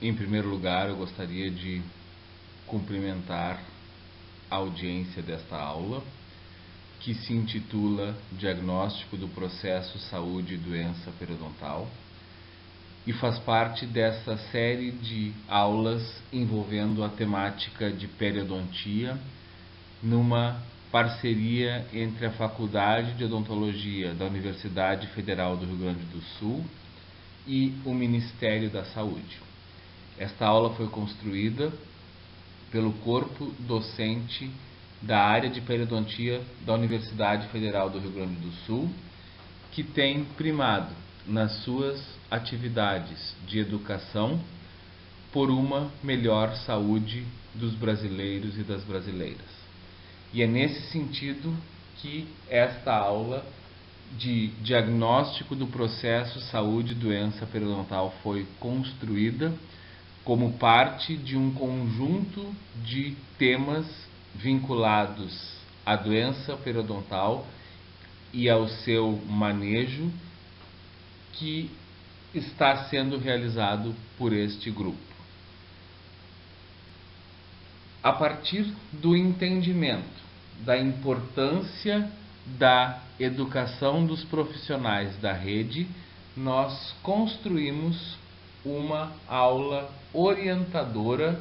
Em primeiro lugar, eu gostaria de cumprimentar a audiência desta aula, que se intitula Diagnóstico do Processo Saúde e Doença Periodontal, e faz parte dessa série de aulas envolvendo a temática de periodontia, numa parceria entre a Faculdade de Odontologia da Universidade Federal do Rio Grande do Sul e o Ministério da Saúde. Esta aula foi construída pelo corpo docente da área de periodontia da Universidade Federal do Rio Grande do Sul, que tem primado nas suas atividades de educação por uma melhor saúde dos brasileiros e das brasileiras. E é nesse sentido que esta aula de diagnóstico do processo saúde e doença periodontal foi construída como parte de um conjunto de temas vinculados à doença periodontal e ao seu manejo, que está sendo realizado por este grupo. A partir do entendimento da importância da educação dos profissionais da rede, nós construímos uma aula orientadora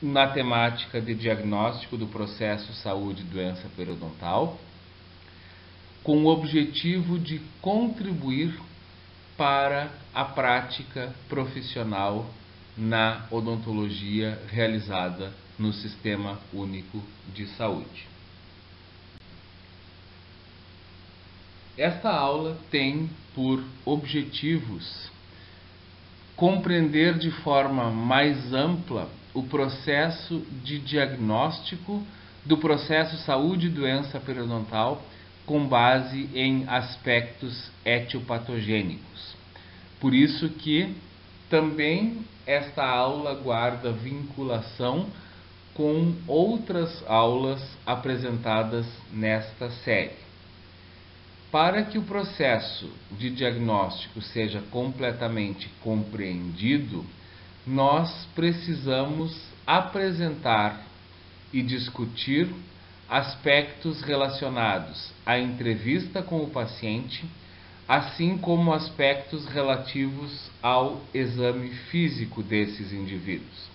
na temática de diagnóstico do processo saúde e doença periodontal, com o objetivo de contribuir para a prática profissional na odontologia realizada no Sistema Único de Saúde. Esta aula tem por objetivos compreender de forma mais ampla o processo de diagnóstico do processo saúde e doença periodontal com base em aspectos etiopatogênicos. Por isso que também esta aula guarda vinculação com outras aulas apresentadas nesta série. Para que o processo de diagnóstico seja completamente compreendido, nós precisamos apresentar e discutir aspectos relacionados à entrevista com o paciente, assim como aspectos relativos ao exame físico desses indivíduos.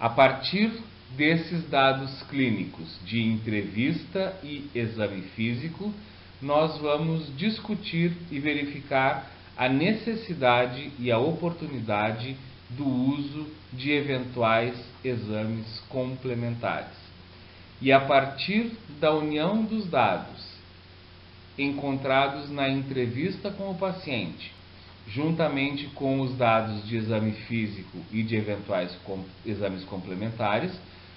A partir desses dados clínicos de entrevista e exame físico, nós vamos discutir e verificar a necessidade e a oportunidade do uso de eventuais exames complementares. E a partir da união dos dados encontrados na entrevista com o paciente, juntamente com os dados de exame físico e de eventuais exames complementares,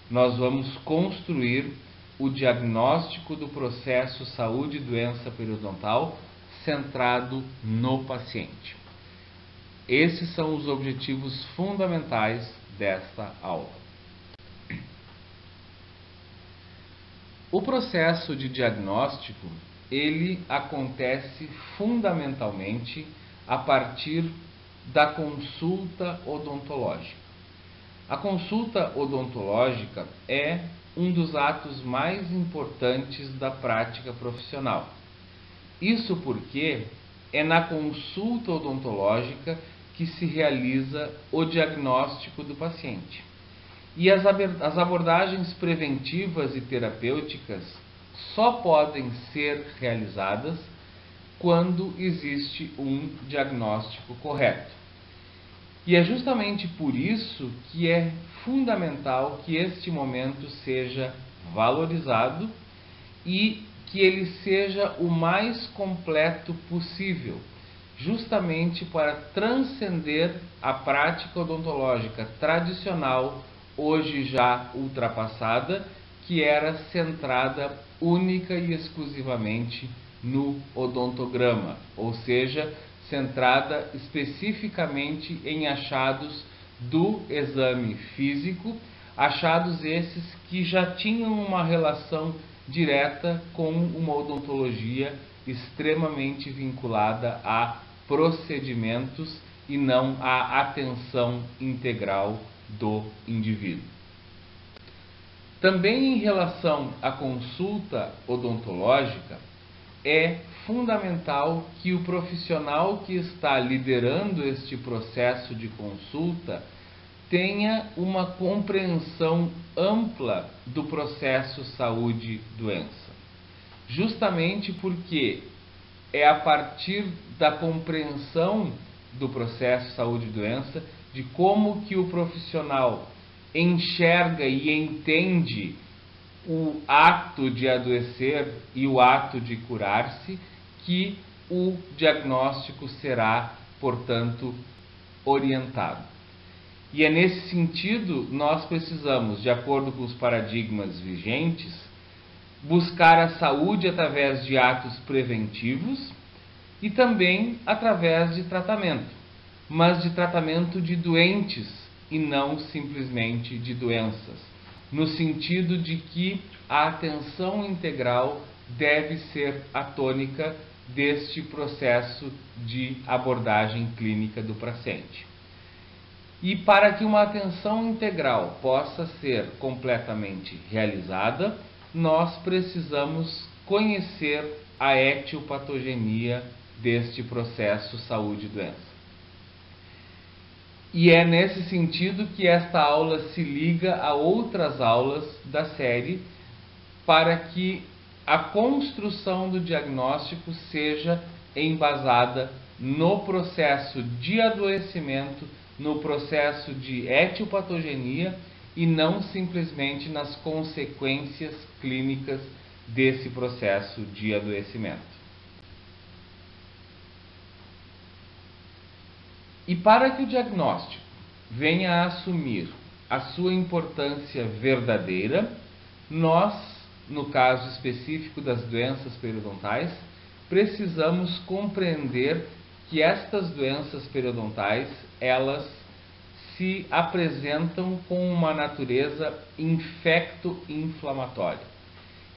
nós vamos construir o diagnóstico do processo saúde e doença periodontal centrado no paciente. Esses são os objetivos fundamentais desta aula. O processo de diagnóstico, ele acontece fundamentalmente a partir da consulta odontológica. A consulta odontológica é um dos atos mais importantes da prática profissional. Isso porque é na consulta odontológica que se realiza o diagnóstico do paciente. E as abordagens preventivas e terapêuticas só podem ser realizadas quando existe um diagnóstico correto. E é justamente por isso que é fundamental que este momento seja valorizado e que ele seja o mais completo possível, justamente para transcender a prática odontológica tradicional, hoje já ultrapassada, que era centrada única e exclusivamente no odontograma, ou seja, centrada especificamente em achados do exame físico, achados esses que já tinham uma relação direta com uma odontologia extremamente vinculada a procedimentos e não a atenção integral do indivíduo. Também em relação à consulta odontológica, é fundamental que o profissional que está liderando este processo de consulta tenha uma compreensão ampla do processo saúde-doença. Justamente porque é a partir da compreensão do processo saúde-doença, de como que o profissional enxerga e entende o ato de adoecer e o ato de curar-se, que o diagnóstico será, portanto, orientado. E é nesse sentido nós precisamos, de acordo com os paradigmas vigentes, buscar a saúde através de atos preventivos e também através de tratamento, mas de tratamento de doentes e não simplesmente de doenças, no sentido de que a atenção integral deve ser a tônica deste processo de abordagem clínica do paciente. E para que uma atenção integral possa ser completamente realizada, nós precisamos conhecer a etiopatogenia deste processo saúde-doença. E é nesse sentido que esta aula se liga a outras aulas da série, para que a construção do diagnóstico seja embasada no processo de adoecimento, no processo de etiopatogenia e não simplesmente nas consequências clínicas desse processo de adoecimento. E para que o diagnóstico venha a assumir a sua importância verdadeira, nós, no caso específico das doenças periodontais, precisamos compreender que estas doenças periodontais, elas se apresentam com uma natureza infecto-inflamatória.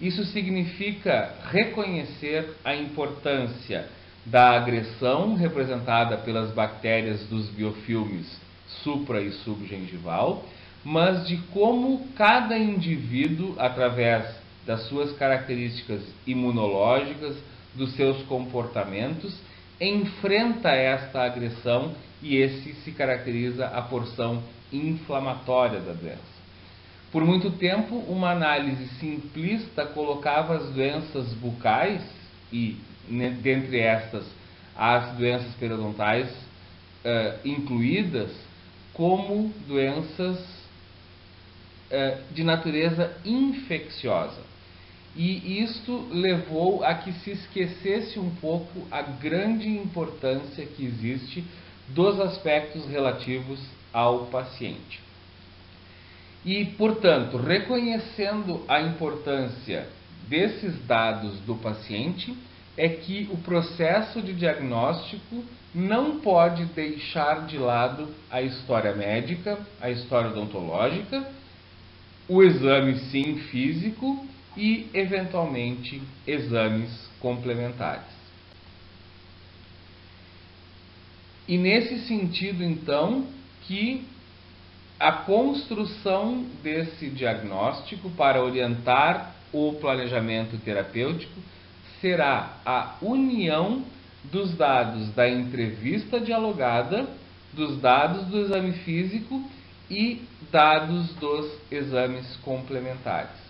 Isso significa reconhecer a importância da agressão representada pelas bactérias dos biofilmes supra e subgengival, mas de como cada indivíduo, através das suas características imunológicas, dos seus comportamentos, enfrenta esta agressão, e esse se caracteriza a porção inflamatória da doença. Por muito tempo, uma análise simplista colocava as doenças bucais, e dentre estas as doenças periodontais incluídas, como doenças de natureza infecciosa. E isto levou a que se esquecesse um pouco a grande importância que existe dos aspectos relativos ao paciente. E, portanto, reconhecendo a importância desses dados do paciente, é que o processo de diagnóstico não pode deixar de lado a história médica, a história odontológica, o exame sim físico e, eventualmente, exames complementares. E nesse sentido, então, que a construção desse diagnóstico para orientar o planejamento terapêutico será a união dos dados da entrevista dialogada, dos dados do exame físico e dados dos exames complementares.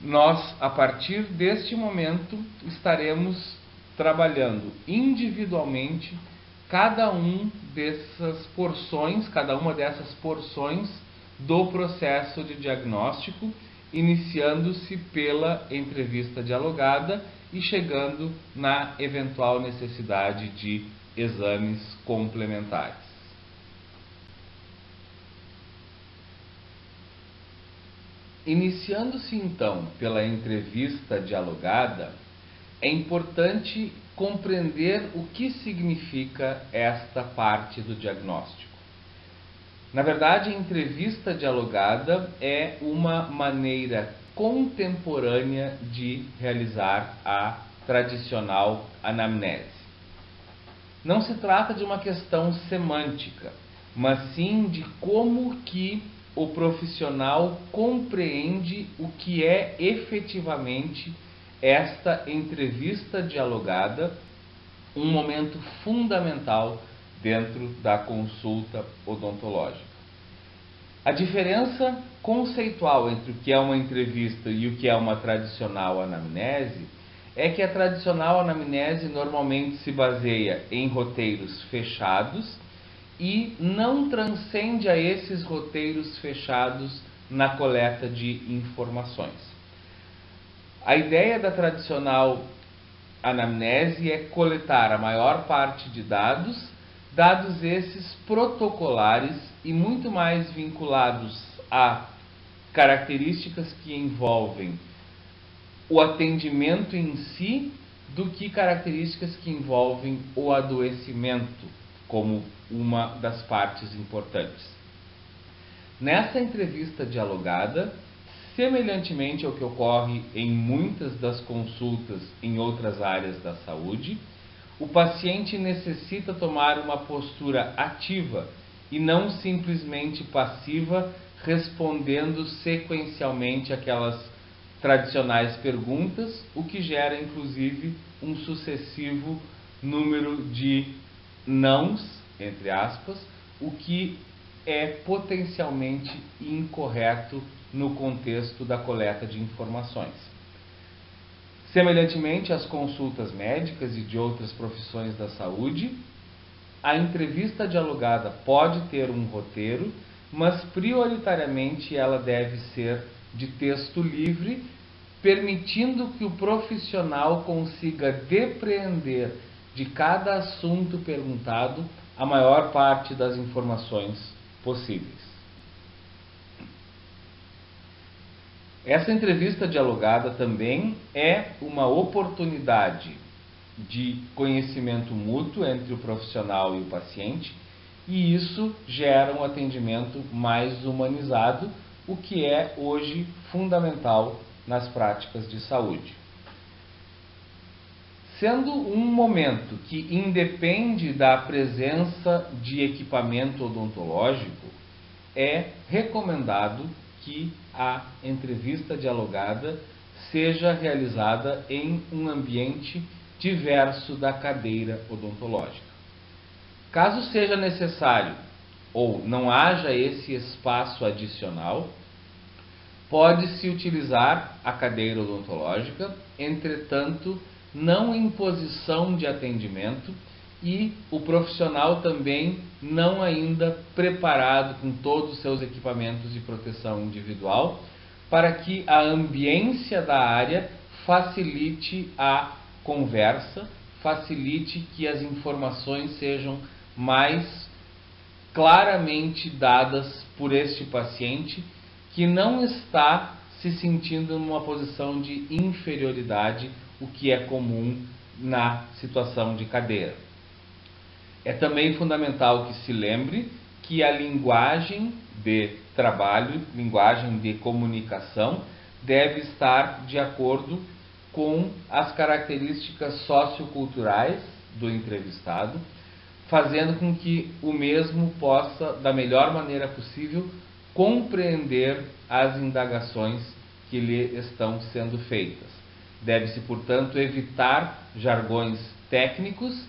Nós, a partir deste momento, estaremos trabalhando individualmente cada uma dessas porções do processo de diagnóstico, iniciando-se pela entrevista dialogada e chegando na eventual necessidade de exames complementares. Iniciando-se então pela entrevista dialogada, é importante compreender o que significa esta parte do diagnóstico. Na verdade, a entrevista dialogada é uma maneira contemporânea de realizar a tradicional anamnese. não se trata de uma questão semântica, mas sim de como que o profissional compreende o que é efetivamente esta entrevista dialogada, um momento fundamental dentro da consulta odontológica. A diferença conceitual entre o que é uma entrevista e o que é uma tradicional anamnese é que a tradicional anamnese normalmente se baseia em roteiros fechados e não transcende a esses roteiros fechados na coleta de informações. A ideia da tradicional anamnese é coletar a maior parte de dados esses protocolares e muito mais vinculados a características que envolvem o atendimento em si do que características que envolvem o adoecimento como uma das partes importantes. Nessa entrevista dialogada, semelhantemente ao que ocorre em muitas das consultas em outras áreas da saúde, o paciente necessita tomar uma postura ativa e não simplesmente passiva, respondendo sequencialmente aquelas tradicionais perguntas, o que gera inclusive um sucessivo número de nãos, entre aspas, o que é potencialmente incorreto no contexto da coleta de informações. Semelhantemente às consultas médicas e de outras profissões da saúde, a entrevista dialogada pode ter um roteiro, mas prioritariamente ela deve ser de texto livre, permitindo que o profissional consiga depreender de cada assunto perguntado a maior parte das informações possíveis. Essa entrevista dialogada também é uma oportunidade de conhecimento mútuo entre o profissional e o paciente, e isso gera um atendimento mais humanizado, o que é hoje fundamental nas práticas de saúde. Sendo um momento que independe da presença de equipamento odontológico, é recomendado que a entrevista dialogada seja realizada em um ambiente diverso da cadeira odontológica. Caso seja necessário ou não haja esse espaço adicional, pode-se utilizar a cadeira odontológica, entretanto, não em posição de atendimento, e o profissional também não ainda preparado com todos os seus equipamentos de proteção individual, para que a ambiência da área facilite a conversa, facilite que as informações sejam mais claramente dadas por este paciente que não está se sentindo numa posição de inferioridade, o que é comum na situação de cadeira. É também fundamental que se lembre que a linguagem de trabalho, linguagem de comunicação, deve estar de acordo com as características socioculturais do entrevistado, fazendo com que o mesmo possa, da melhor maneira possível, compreender as indagações que lhe estão sendo feitas. Deve-se, portanto, evitar jargões técnicos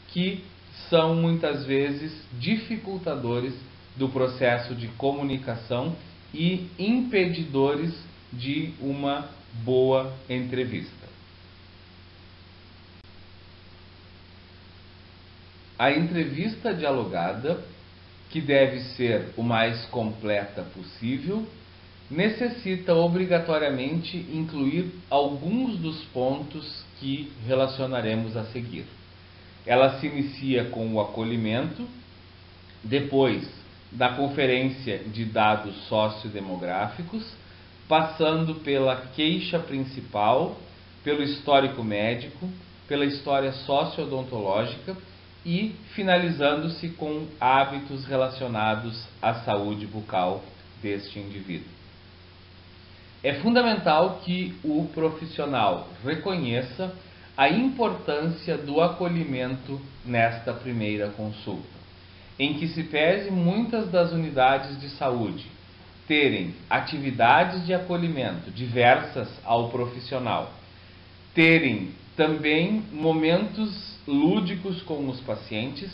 que são muitas vezes dificultadores do processo de comunicação e impedidores de uma boa entrevista. A entrevista dialogada, que deve ser o mais completa possível, necessita obrigatoriamente incluir alguns dos pontos que relacionaremos a seguir. Ela se inicia com o acolhimento, depois da conferência de dados sociodemográficos, passando pela queixa principal, pelo histórico médico, pela história socioodontológica e finalizando-se com hábitos relacionados à saúde bucal deste indivíduo. É fundamental que o profissional reconheça a importância do acolhimento nesta primeira consulta, em que se pese muitas das unidades de saúde terem atividades de acolhimento diversas ao profissional, terem também momentos lúdicos com os pacientes,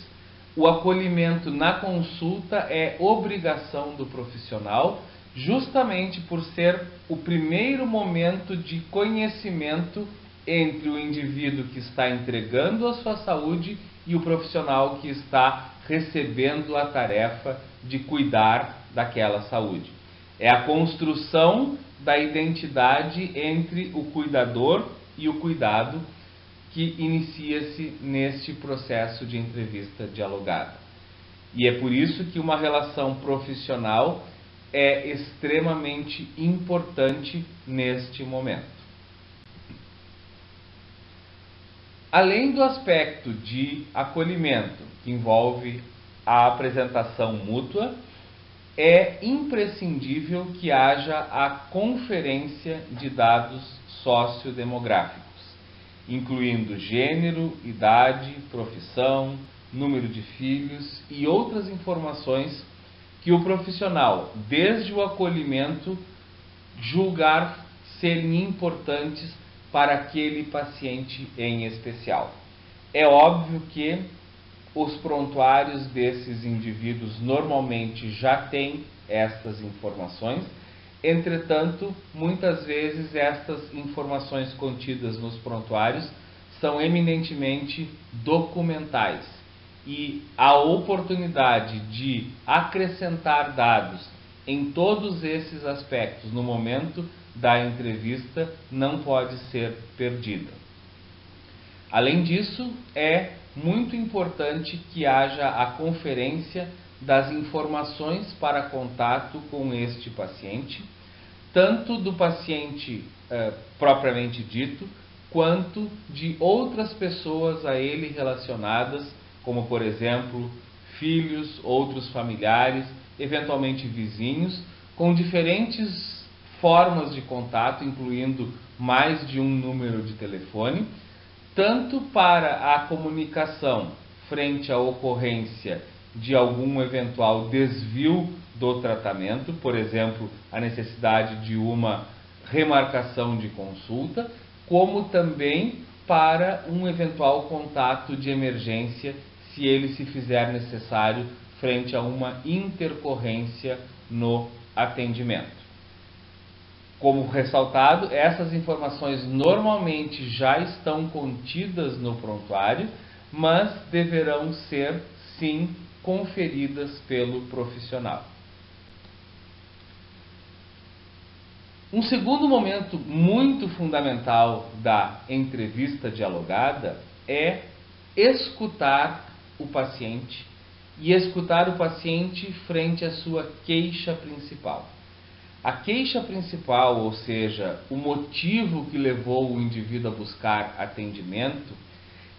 o acolhimento na consulta é obrigação do profissional, justamente por ser o primeiro momento de conhecimento entre o indivíduo que está entregando a sua saúde e o profissional que está recebendo a tarefa de cuidar daquela saúde. É a construção da identidade entre o cuidador e o cuidado que inicia-se neste processo de entrevista dialogada. E é por isso que uma relação profissional é extremamente importante neste momento. Além do aspecto de acolhimento, que envolve a apresentação mútua, é imprescindível que haja a conferência de dados sociodemográficos, incluindo gênero, idade, profissão, número de filhos e outras informações que o profissional, desde o acolhimento, julgar serem importantes para aquele paciente em especial. É óbvio que os prontuários desses indivíduos normalmente já têm estas informações, entretanto, muitas vezes estas informações contidas nos prontuários são eminentemente documentais e a oportunidade de acrescentar dados em todos esses aspectos no momento da entrevista não pode ser perdida. Além disso, é muito importante que haja a conferência das informações para contato com este paciente, tanto do paciente propriamente dito, quanto de outras pessoas a ele relacionadas, como por exemplo, filhos, outros familiares, eventualmente vizinhos, com diferentes formas de contato, incluindo mais de um número de telefone, tanto para a comunicação frente à ocorrência de algum eventual desvio do tratamento, por exemplo, a necessidade de uma remarcação de consulta, como também para um eventual contato de emergência, se ele se fizer necessário frente a uma intercorrência no atendimento. Como ressaltado, essas informações normalmente já estão contidas no prontuário, mas deverão ser, sim, conferidas pelo profissional. Um segundo momento muito fundamental da entrevista dialogada é escutar o paciente e escutar o paciente frente à sua queixa principal. A queixa principal, ou seja, o motivo que levou o indivíduo a buscar atendimento,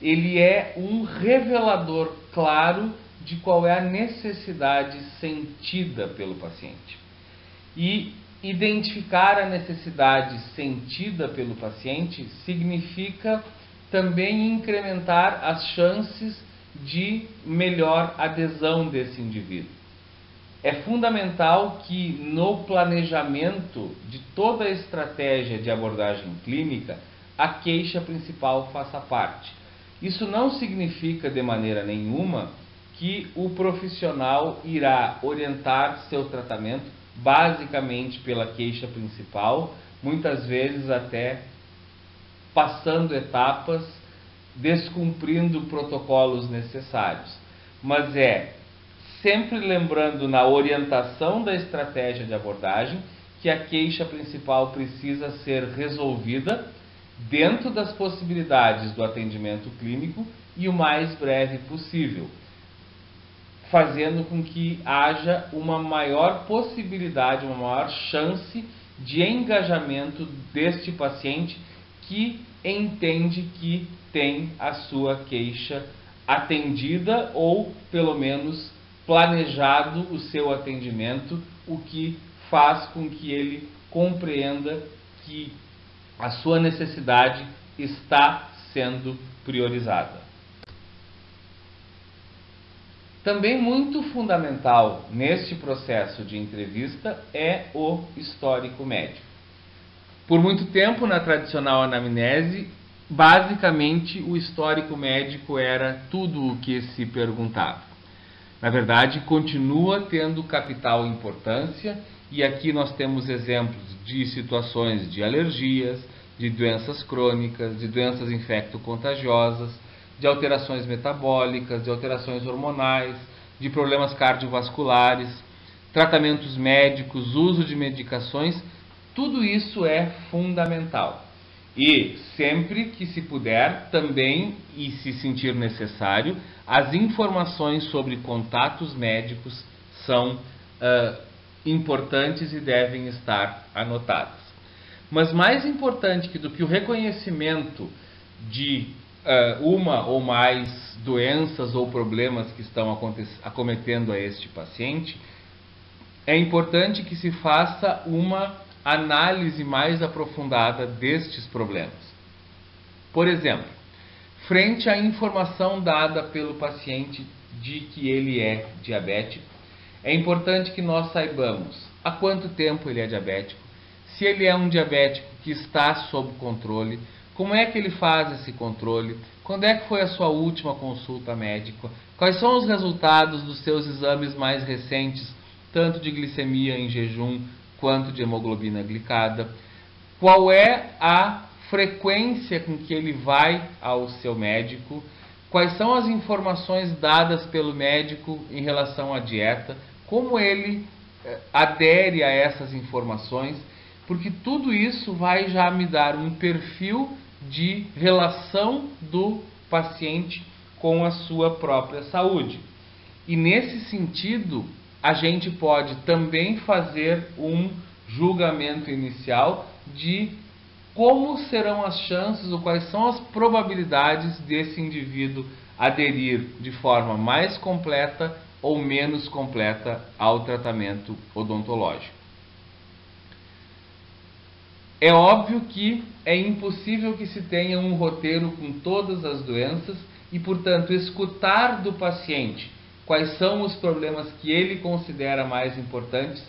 ele é um revelador claro de qual é a necessidade sentida pelo paciente. E identificar a necessidade sentida pelo paciente significa também incrementar as chances de melhor adesão desse indivíduo. É fundamental que no planejamento de toda a estratégia de abordagem clínica, a queixa principal faça parte. Isso não significa de maneira nenhuma que o profissional irá orientar seu tratamento basicamente pela queixa principal, muitas vezes até passando etapas, descumprindo protocolos necessários. Mas é sempre lembrando na orientação da estratégia de abordagem que a queixa principal precisa ser resolvida dentro das possibilidades do atendimento clínico e o mais breve possível, fazendo com que haja uma maior possibilidade, uma maior chance de engajamento deste paciente que entende que tem a sua queixa atendida ou, pelo menos, planejado o seu atendimento, o que faz com que ele compreenda que a sua necessidade está sendo priorizada. Também muito fundamental neste processo de entrevista é o histórico médico. Por muito tempo, na tradicional anamnese, basicamente o histórico médico era tudo o que se perguntava. Na verdade, continua tendo capital importância, e aqui nós temos exemplos de situações de alergias, de doenças crônicas, de doenças infecto-contagiosas, de alterações metabólicas, de alterações hormonais, de problemas cardiovasculares, tratamentos médicos, uso de medicações. Tudo isso é fundamental. E sempre que se puder, também, e se sentir necessário, as informações sobre contatos médicos são importantes e devem estar anotadas. Mas mais importante do que o reconhecimento de uma ou mais doenças ou problemas que estão acometendo a este paciente, é importante que se faça uma análise mais aprofundada destes problemas. Por exemplo, frente à informação dada pelo paciente de que ele é diabético, é importante que nós saibamos há quanto tempo ele é diabético, se ele é um diabético que está sob controle, como é que ele faz esse controle, quando é que foi a sua última consulta médica, quais são os resultados dos seus exames mais recentes, tanto de glicemia em jejum quanto de hemoglobina glicada, qual é a frequência com que ele vai ao seu médico, quais são as informações dadas pelo médico em relação à dieta, como ele adere a essas informações, porque tudo isso vai já me dar um perfil de relação do paciente com a sua própria saúde. E nesse sentido, a gente pode também fazer um julgamento inicial de como serão as chances ou quais são as probabilidades desse indivíduo aderir de forma mais completa ou menos completa ao tratamento odontológico. É óbvio que é impossível que se tenha um roteiro com todas as doenças e, portanto, escutar do paciente quais são os problemas que ele considera mais importantes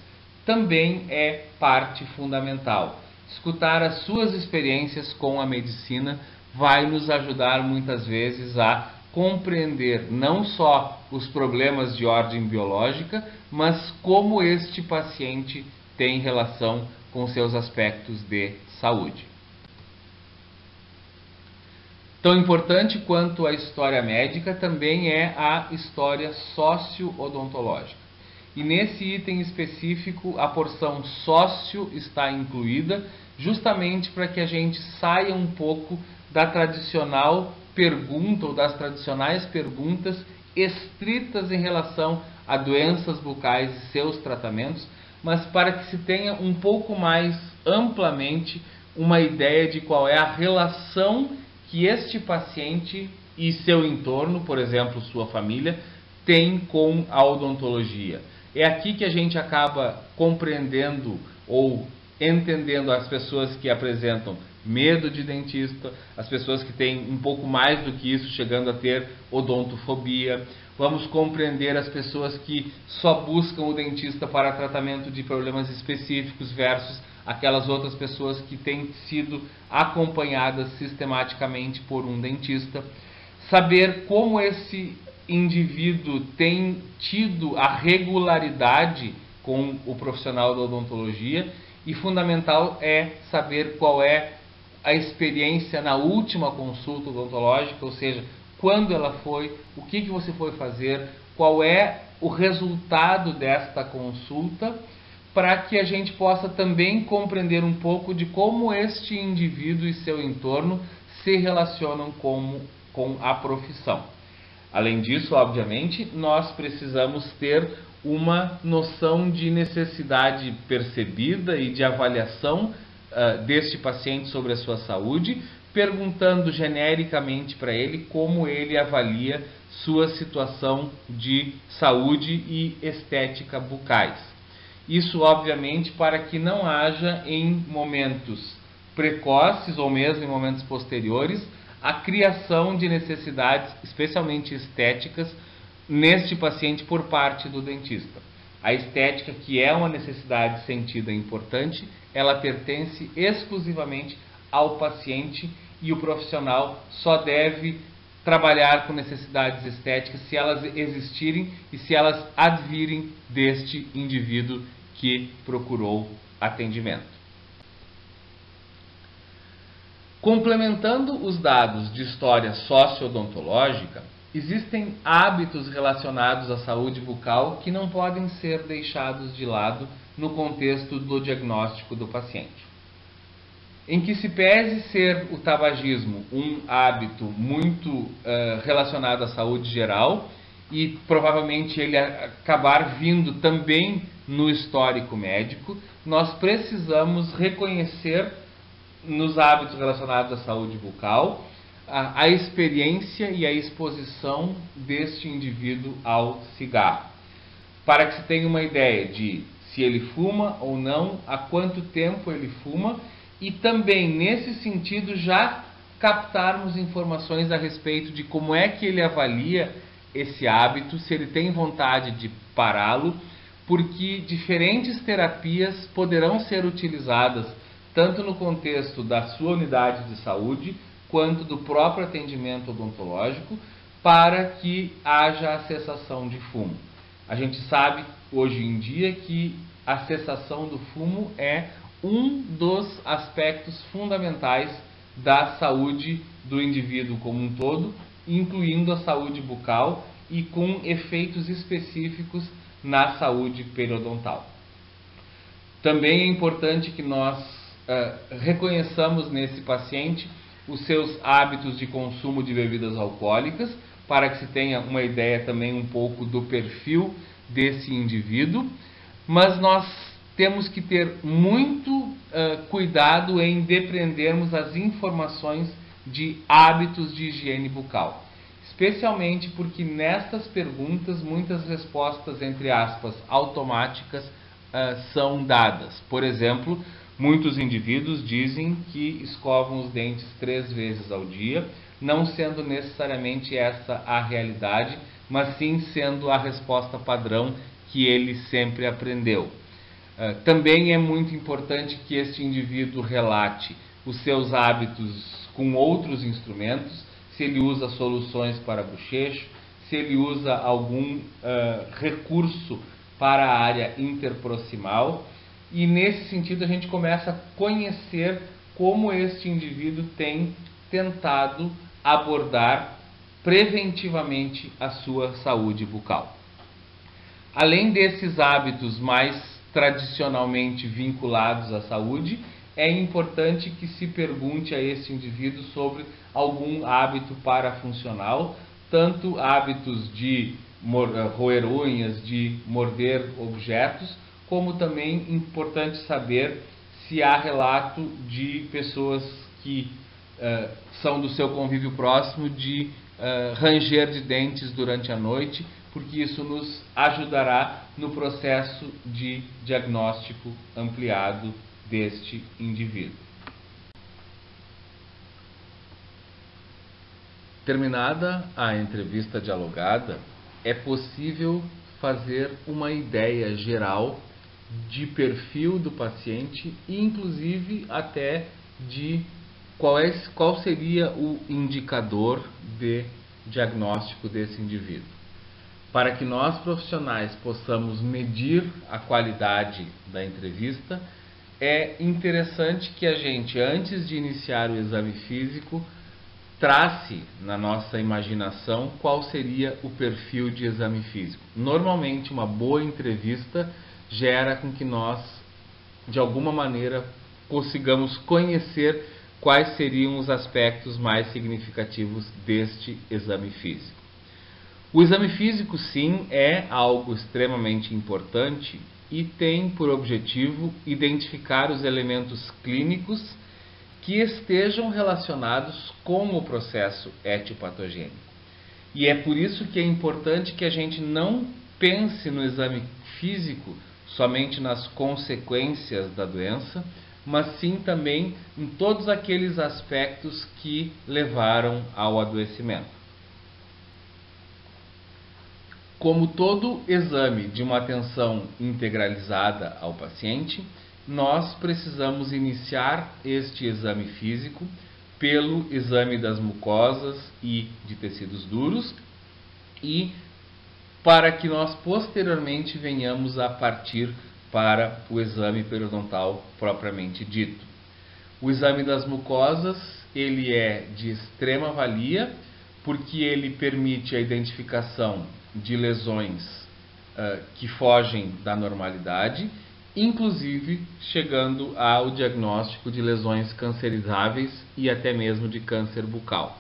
também é parte fundamental. Escutar as suas experiências com a medicina vai nos ajudar muitas vezes a compreender não só os problemas de ordem biológica, mas como este paciente tem relação com seus aspectos de saúde. Tão importante quanto a história médica também é a história socio-odontológica. E nesse item específico, a porção sócio está incluída, justamente para que a gente saia um pouco da tradicional pergunta ou das tradicionais perguntas estritas em relação a doenças bucais e seus tratamentos, mas para que se tenha um pouco mais amplamente uma ideia de qual é a relação que este paciente e seu entorno, por exemplo, sua família, tem com a odontologia. É aqui que a gente acaba compreendendo ou entendendo as pessoas que apresentam medo de dentista, as pessoas que têm um pouco mais do que isso, chegando a ter odontofobia. Vamos compreender as pessoas que só buscam o dentista para tratamento de problemas específicos versus aquelas outras pessoas que têm sido acompanhadas sistematicamente por um dentista. Saber como esse indivíduo tem tido a regularidade com o profissional da odontologia, e fundamental é saber qual é a experiência na última consulta odontológica, ou seja, quando ela foi, o que você foi fazer, qual é o resultado desta consulta, para que a gente possa também compreender um pouco de como este indivíduo e seu entorno se relacionam com a profissão. Além disso, obviamente, nós precisamos ter uma noção de necessidade percebida e de avaliação deste paciente sobre a sua saúde, perguntando genericamente para ele como ele avalia sua situação de saúde e estética bucais. Isso, obviamente, para que não haja em momentos precoces ou mesmo em momentos posteriores a criação de necessidades, especialmente estéticas, neste paciente por parte do dentista. A estética, que é uma necessidade sentida importante, ela pertence exclusivamente ao paciente e o profissional só deve trabalhar com necessidades estéticas se elas existirem e se elas advirem deste indivíduo que procurou atendimento. Complementando os dados de história sociodontológica, existem hábitos relacionados à saúde bucal que não podem ser deixados de lado no contexto do diagnóstico do paciente. Em que se pese ser o tabagismo um hábito muito relacionado à saúde geral e provavelmente ele acabar vindo também no histórico médico, nós precisamos reconhecer nos hábitos relacionados à saúde bucal a experiência e a exposição deste indivíduo ao cigarro, para que se tenha uma ideia de se ele fuma ou não, há quanto tempo ele fuma, e também nesse sentido já captarmos informações a respeito de como é que ele avalia esse hábito, se ele tem vontade de pará-lo, porque diferentes terapias poderão ser utilizadas tanto no contexto da sua unidade de saúde quanto do próprio atendimento odontológico para que haja a cessação de fumo. A gente sabe hoje em dia que a cessação do fumo é um dos aspectos fundamentais da saúde do indivíduo como um todo, incluindo a saúde bucal e com efeitos específicos na saúde periodontal. Também é importante que nós reconheçamos nesse paciente os seus hábitos de consumo de bebidas alcoólicas, para que se tenha uma ideia também um pouco do perfil desse indivíduo, mas nós temos que ter muito cuidado em depreendermos as informações de hábitos de higiene bucal, especialmente porque nestas perguntas muitas respostas, entre aspas, automáticas são dadas. Por exemplo, muitos indivíduos dizem que escovam os dentes 3 vezes ao dia, não sendo necessariamente essa a realidade, mas sim sendo a resposta padrão que ele sempre aprendeu. Também é muito importante que este indivíduo relate os seus hábitos com outros instrumentos, se ele usa soluções para bochecho, se ele usa algum recurso para a área interproximal, e nesse sentido a gente começa a conhecer como este indivíduo tem tentado abordar preventivamente a sua saúde bucal. Além desses hábitos mais tradicionalmente vinculados à saúde, é importante que se pergunte a esse indivíduo sobre algum hábito parafuncional, tanto hábitos de roer unhas, de morder objetos, como também importante saber se há relato de pessoas que são do seu convívio próximo de ranger de dentes durante a noite, porque isso nos ajudará no processo de diagnóstico ampliado deste indivíduo. Terminada a entrevista dialogada, é possível fazer uma ideia geral de perfil do paciente e inclusive até de qual seria o indicador de diagnóstico desse indivíduo. Para que nós profissionais possamos medir a qualidade da entrevista, é interessante que a gente, antes de iniciar o exame físico, trace na nossa imaginação qual seria o perfil de exame físico. Normalmente, uma boa entrevista gera com que nós, de alguma maneira, consigamos conhecer quais seriam os aspectos mais significativos deste exame físico. O exame físico, sim, é algo extremamente importante e tem por objetivo identificar os elementos clínicos que estejam relacionados com o processo etiopatogênico. E é por isso que é importante que a gente não pense no exame físico somente nas consequências da doença, mas sim também em todos aqueles aspectos que levaram ao adoecimento. Como todo exame de uma atenção integralizada ao paciente, nós precisamos iniciar este exame físico pelo exame das mucosas e de tecidos duros e para que nós posteriormente venhamos a partir para o exame periodontal propriamente dito. O exame das mucosas, ele é de extrema valia porque ele permite a identificação de lesões que fogem da normalidade, inclusive chegando ao diagnóstico de lesões cancerizáveis e até mesmo de câncer bucal.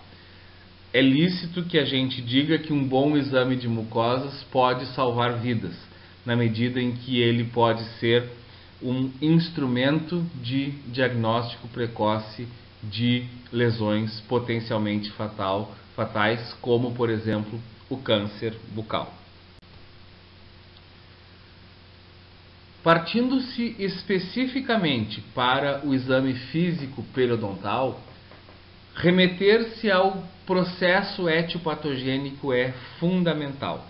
É lícito que a gente diga que um bom exame de mucosas pode salvar vidas, na medida em que ele pode ser um instrumento de diagnóstico precoce de lesões potencialmente fatais, como, por exemplo, o câncer bucal. Partindo-se especificamente para o exame físico periodontal, remeter-se ao processo etiopatogênico é fundamental.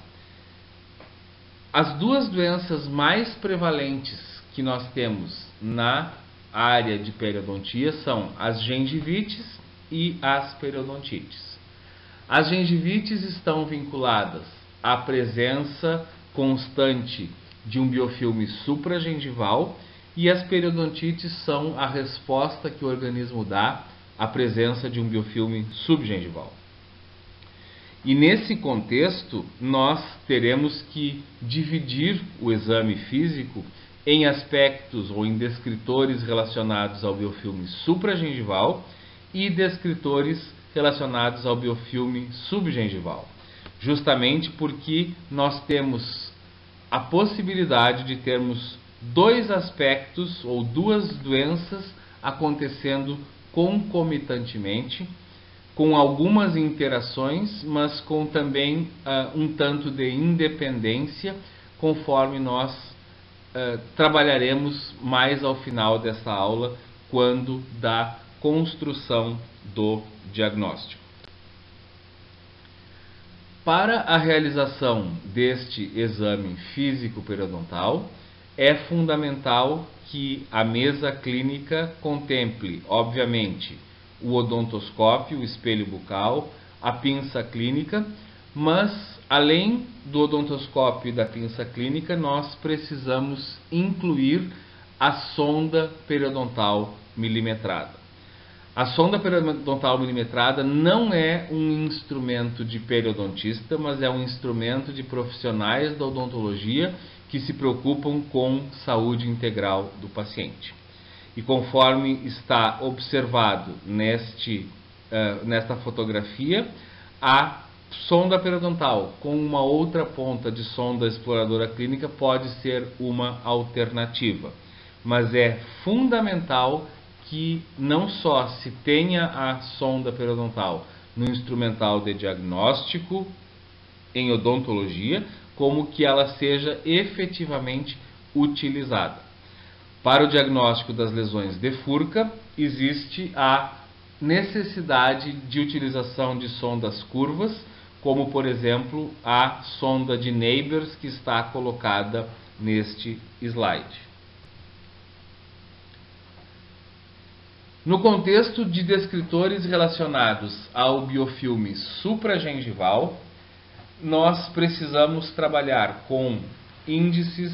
As duas doenças mais prevalentes que nós temos na área de periodontia são as gengivites e as periodontites. As gengivites estão vinculadas à presença constante de um biofilme supragengival e as periodontites são a resposta que o organismo dá à presença de um biofilme subgengival. E nesse contexto, nós teremos que dividir o exame físico em aspectos ou em descritores relacionados ao biofilme supragengival e descritores relacionados ao biofilme subgengival, justamente porque nós temos a possibilidade de termos dois aspectos ou duas doenças acontecendo concomitantemente, com algumas interações, mas com também um tanto de independência, conforme nós trabalharemos mais ao final dessa aula, quando da construção do diagnóstico. Para a realização deste exame físico periodontal, é fundamental que a mesa clínica contemple, obviamente, o odontoscópio, o espelho bucal, a pinça clínica, mas além do odontoscópio e da pinça clínica, nós precisamos incluir a sonda periodontal milimetrada. A sonda periodontal milimetrada não é um instrumento de periodontista, mas é um instrumento de profissionais da odontologia que se preocupam com saúde integral do paciente. E conforme está observado nesta fotografia, a sonda periodontal com uma outra ponta de sonda exploradora clínica pode ser uma alternativa, mas é fundamental que não só se tenha a sonda periodontal no instrumental de diagnóstico em odontologia, como que ela seja efetivamente utilizada. Para o diagnóstico das lesões de Furca, existe a necessidade de utilização de sondas curvas, como por exemplo a sonda de Neighbors que está colocada neste slide. No contexto de descritores relacionados ao biofilme supragengival, nós precisamos trabalhar com índices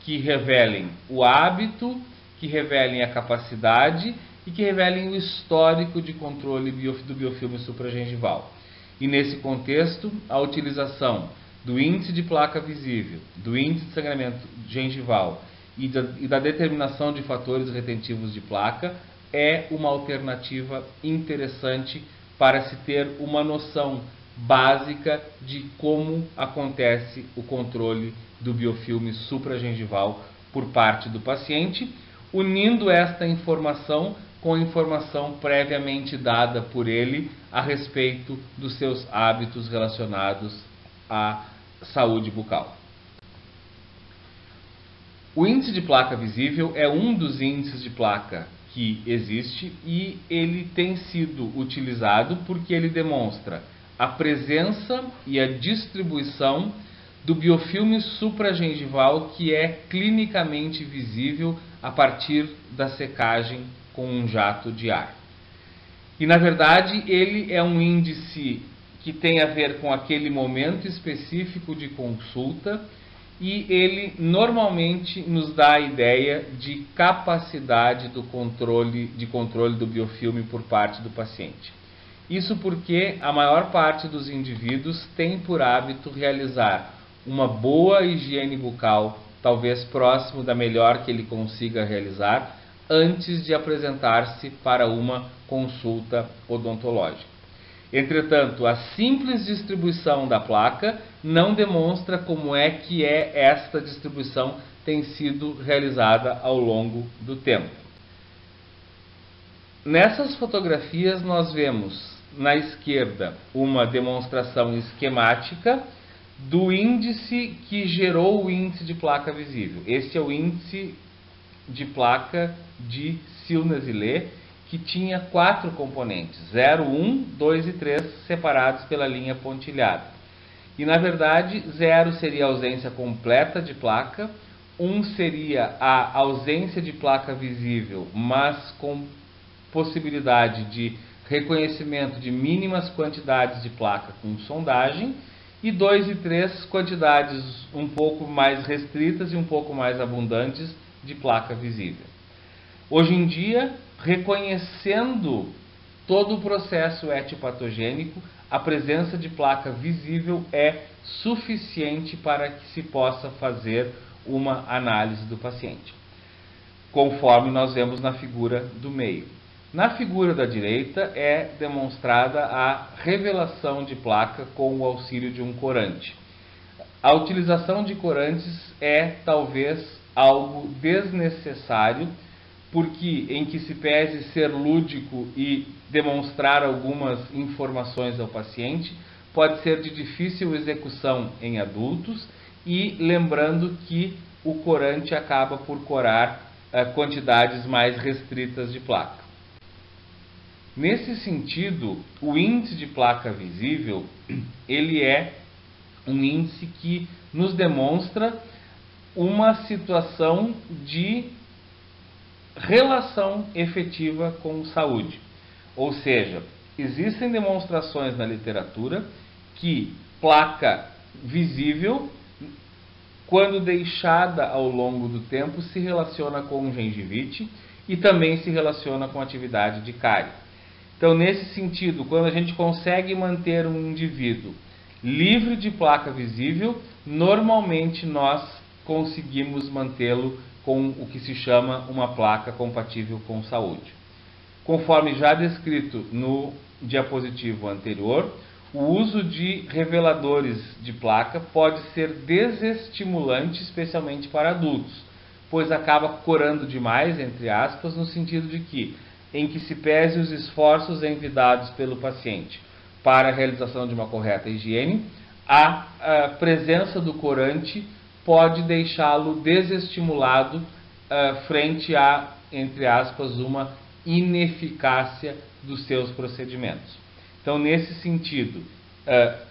que revelem o hábito, que revelem a capacidade e que revelem o histórico de controle do biofilme supragengival. E nesse contexto, a utilização do índice de placa visível, do índice de sangramento gengival e da determinação de fatores retentivos de placa é uma alternativa interessante para se ter uma noção básica de como acontece o controle do biofilme supragengival por parte do paciente, unindo esta informação com a informação previamente dada por ele a respeito dos seus hábitos relacionados à saúde bucal. O índice de placa visível é um dos índices de placa que existe e ele tem sido utilizado porque ele demonstra a presença e a distribuição do biofilme supragengival que é clinicamente visível a partir da secagem com um jato de ar. E na verdade ele é um índice que tem a ver com aquele momento específico de consulta e ele normalmente nos dá a ideia de capacidade de controle do biofilme por parte do paciente. Isso porque a maior parte dos indivíduos tem por hábito realizar uma boa higiene bucal, talvez próximo da melhor que ele consiga realizar, antes de apresentar-se para uma consulta odontológica. Entretanto, a simples distribuição da placa não demonstra como é que esta distribuição tem sido realizada ao longo do tempo. Nessas fotografias nós vemos na esquerda uma demonstração esquemática do índice que gerou o índice de placa visível. Este é o índice de placa de Sill-Nasile, que tinha 4 componentes, 0, 1, 2 e 3, separados pela linha pontilhada. E na verdade, 0 seria a ausência completa de placa, 1 seria a ausência de placa visível, mas com possibilidade de reconhecimento de mínimas quantidades de placa com sondagem, e 2 e 3 quantidades um pouco mais restritas e um pouco mais abundantes de placa visível. Hoje em dia, reconhecendo todo o processo etiopatogênico, a presença de placa visível é suficiente para que se possa fazer uma análise do paciente, conforme nós vemos na figura do meio. Na figura da direita é demonstrada a revelação de placa com o auxílio de um corante. A utilização de corantes é talvez algo desnecessário, porque em que se pese ser lúdico e demonstrar algumas informações ao paciente, pode ser de difícil execução em adultos, e lembrando que o corante acaba por corar quantidades mais restritas de placa. Nesse sentido, o índice de placa visível, ele é um índice que nos demonstra uma situação de relação efetiva com saúde. Ou seja, existem demonstrações na literatura que placa visível, quando deixada ao longo do tempo, se relaciona com gengivite e também se relaciona com atividade de cárie. Então, nesse sentido, quando a gente consegue manter um indivíduo livre de placa visível, normalmente nós conseguimos mantê-lo com o que se chama uma placa compatível com saúde. Conforme já descrito no diapositivo anterior, o uso de reveladores de placa pode ser desestimulante, especialmente para adultos, pois acaba corando demais, entre aspas, no sentido de que, em que se pese os esforços envidados pelo paciente para a realização de uma correta higiene, a presença do corante pode deixá-lo desestimulado frente a, entre aspas, uma ineficácia dos seus procedimentos. Então, nesse sentido,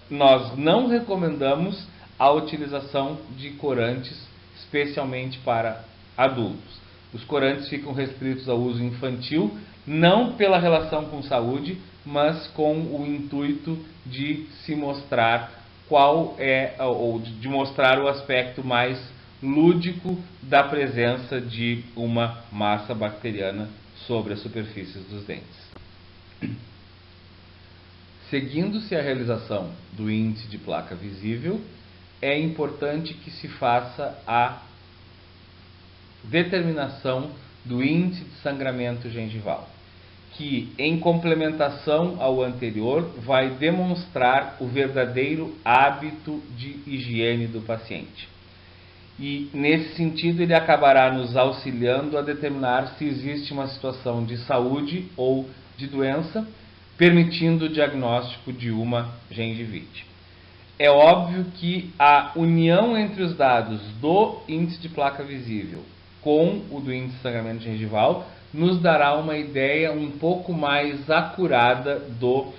nós não recomendamos a utilização de corantes, especialmente para adultos. Os corantes ficam restritos ao uso infantil, não pela relação com saúde, mas com o intuito de se mostrar ou de mostrar o aspecto mais lúdico da presença de uma massa bacteriana sobre as superfícies dos dentes. Seguindo-se a realização do índice de placa visível, é importante que se faça a determinação do índice de sangramento gengival, que, em complementação ao anterior, vai demonstrar o verdadeiro hábito de higiene do paciente. E, nesse sentido, ele acabará nos auxiliando a determinar se existe uma situação de saúde ou de doença, permitindo o diagnóstico de uma gengivite. É óbvio que a união entre os dados do índice de placa visível com o do índice de sangramento gengival nos dará uma ideia um pouco mais acurada do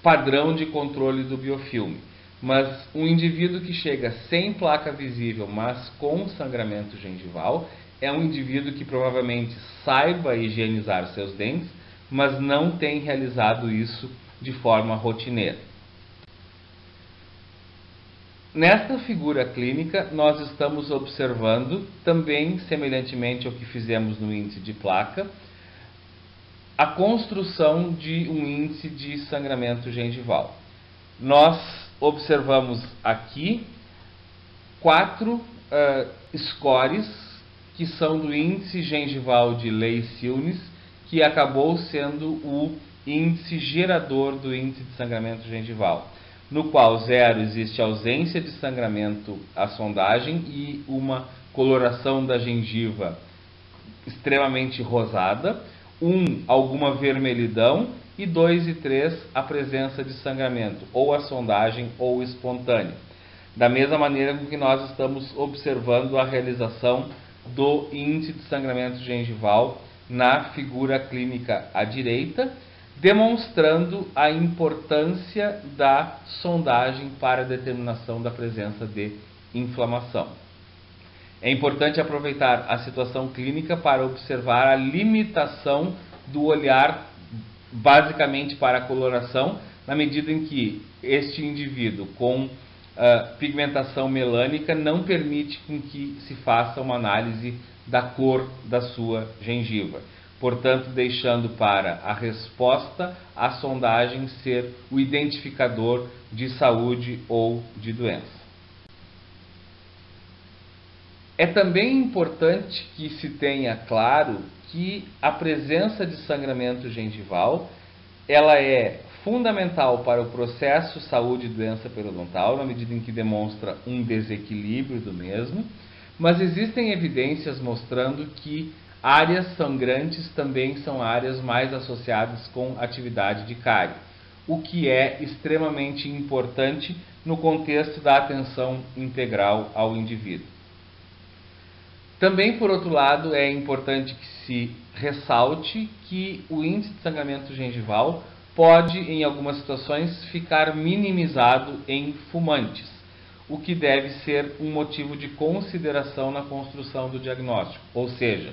padrão de controle do biofilme. Mas um indivíduo que chega sem placa visível, mas com sangramento gengival, é um indivíduo que provavelmente saiba higienizar seus dentes, mas não tem realizado isso de forma rotineira. Nesta figura clínica, nós estamos observando, também semelhantemente ao que fizemos no índice de placa, a construção de um índice de sangramento gengival. Nós observamos aqui 4 scores que são do índice gengival de Ley-Silnes, que acabou sendo o índice gerador do índice de sangramento gengival, no qual 0 existe ausência de sangramento à sondagem e uma coloração da gengiva extremamente rosada, 1 alguma vermelhidão e 2 e 3 a presença de sangramento, ou à sondagem ou espontâneo. Da mesma maneira com que nós estamos observando a realização do índice de sangramento gengival na figura clínica à direita, demonstrando a importância da sondagem para a determinação da presença de inflamação. É importante aproveitar a situação clínica para observar a limitação do olhar basicamente para a coloração, na medida em que este indivíduo com pigmentação melânica não permite com que se faça uma análise da cor da sua gengiva. Portanto, deixando para a resposta a sondagem ser o identificador de saúde ou de doença. É também importante que se tenha claro que a presença de sangramento gengival ela é fundamental para o processo saúde e doença periodontal, na medida em que demonstra um desequilíbrio do mesmo, mas existem evidências mostrando que áreas sangrantes também são áreas mais associadas com atividade de cárie, o que é extremamente importante no contexto da atenção integral ao indivíduo. Também, por outro lado, é importante que se ressalte que o índice de sangramento gengival pode, em algumas situações, ficar minimizado em fumantes, o que deve ser um motivo de consideração na construção do diagnóstico, ou seja,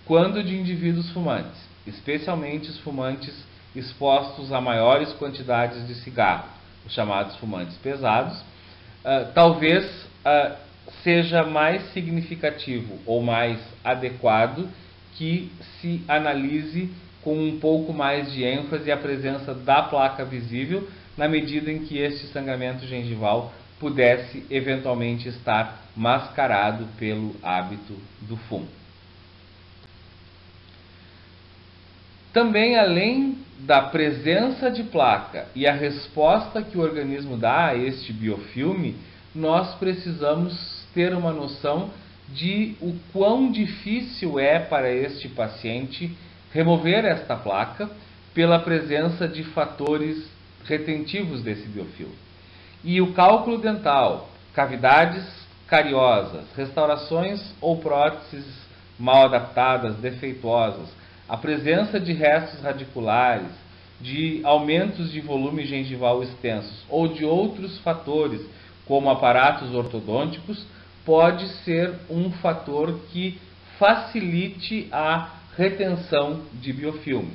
quando de indivíduos fumantes, especialmente os fumantes expostos a maiores quantidades de cigarro, os chamados fumantes pesados, talvez seja mais significativo ou mais adequado que se analise com um pouco mais de ênfase a presença da placa visível, na medida em que este sangramento gengival pudesse eventualmente estar mascarado pelo hábito do fumo. Também, além da presença de placa e a resposta que o organismo dá a este biofilme, nós precisamos ter uma noção de o quão difícil é para este paciente remover esta placa pela presença de fatores retentivos desse biofilme. E o cálculo dental, cavidades cariosas, restaurações ou próteses mal adaptadas, defeituosas, a presença de restos radiculares, de aumentos de volume gengival extensos ou de outros fatores, como aparatos ortodônticos, pode ser um fator que facilite a retenção de biofilme.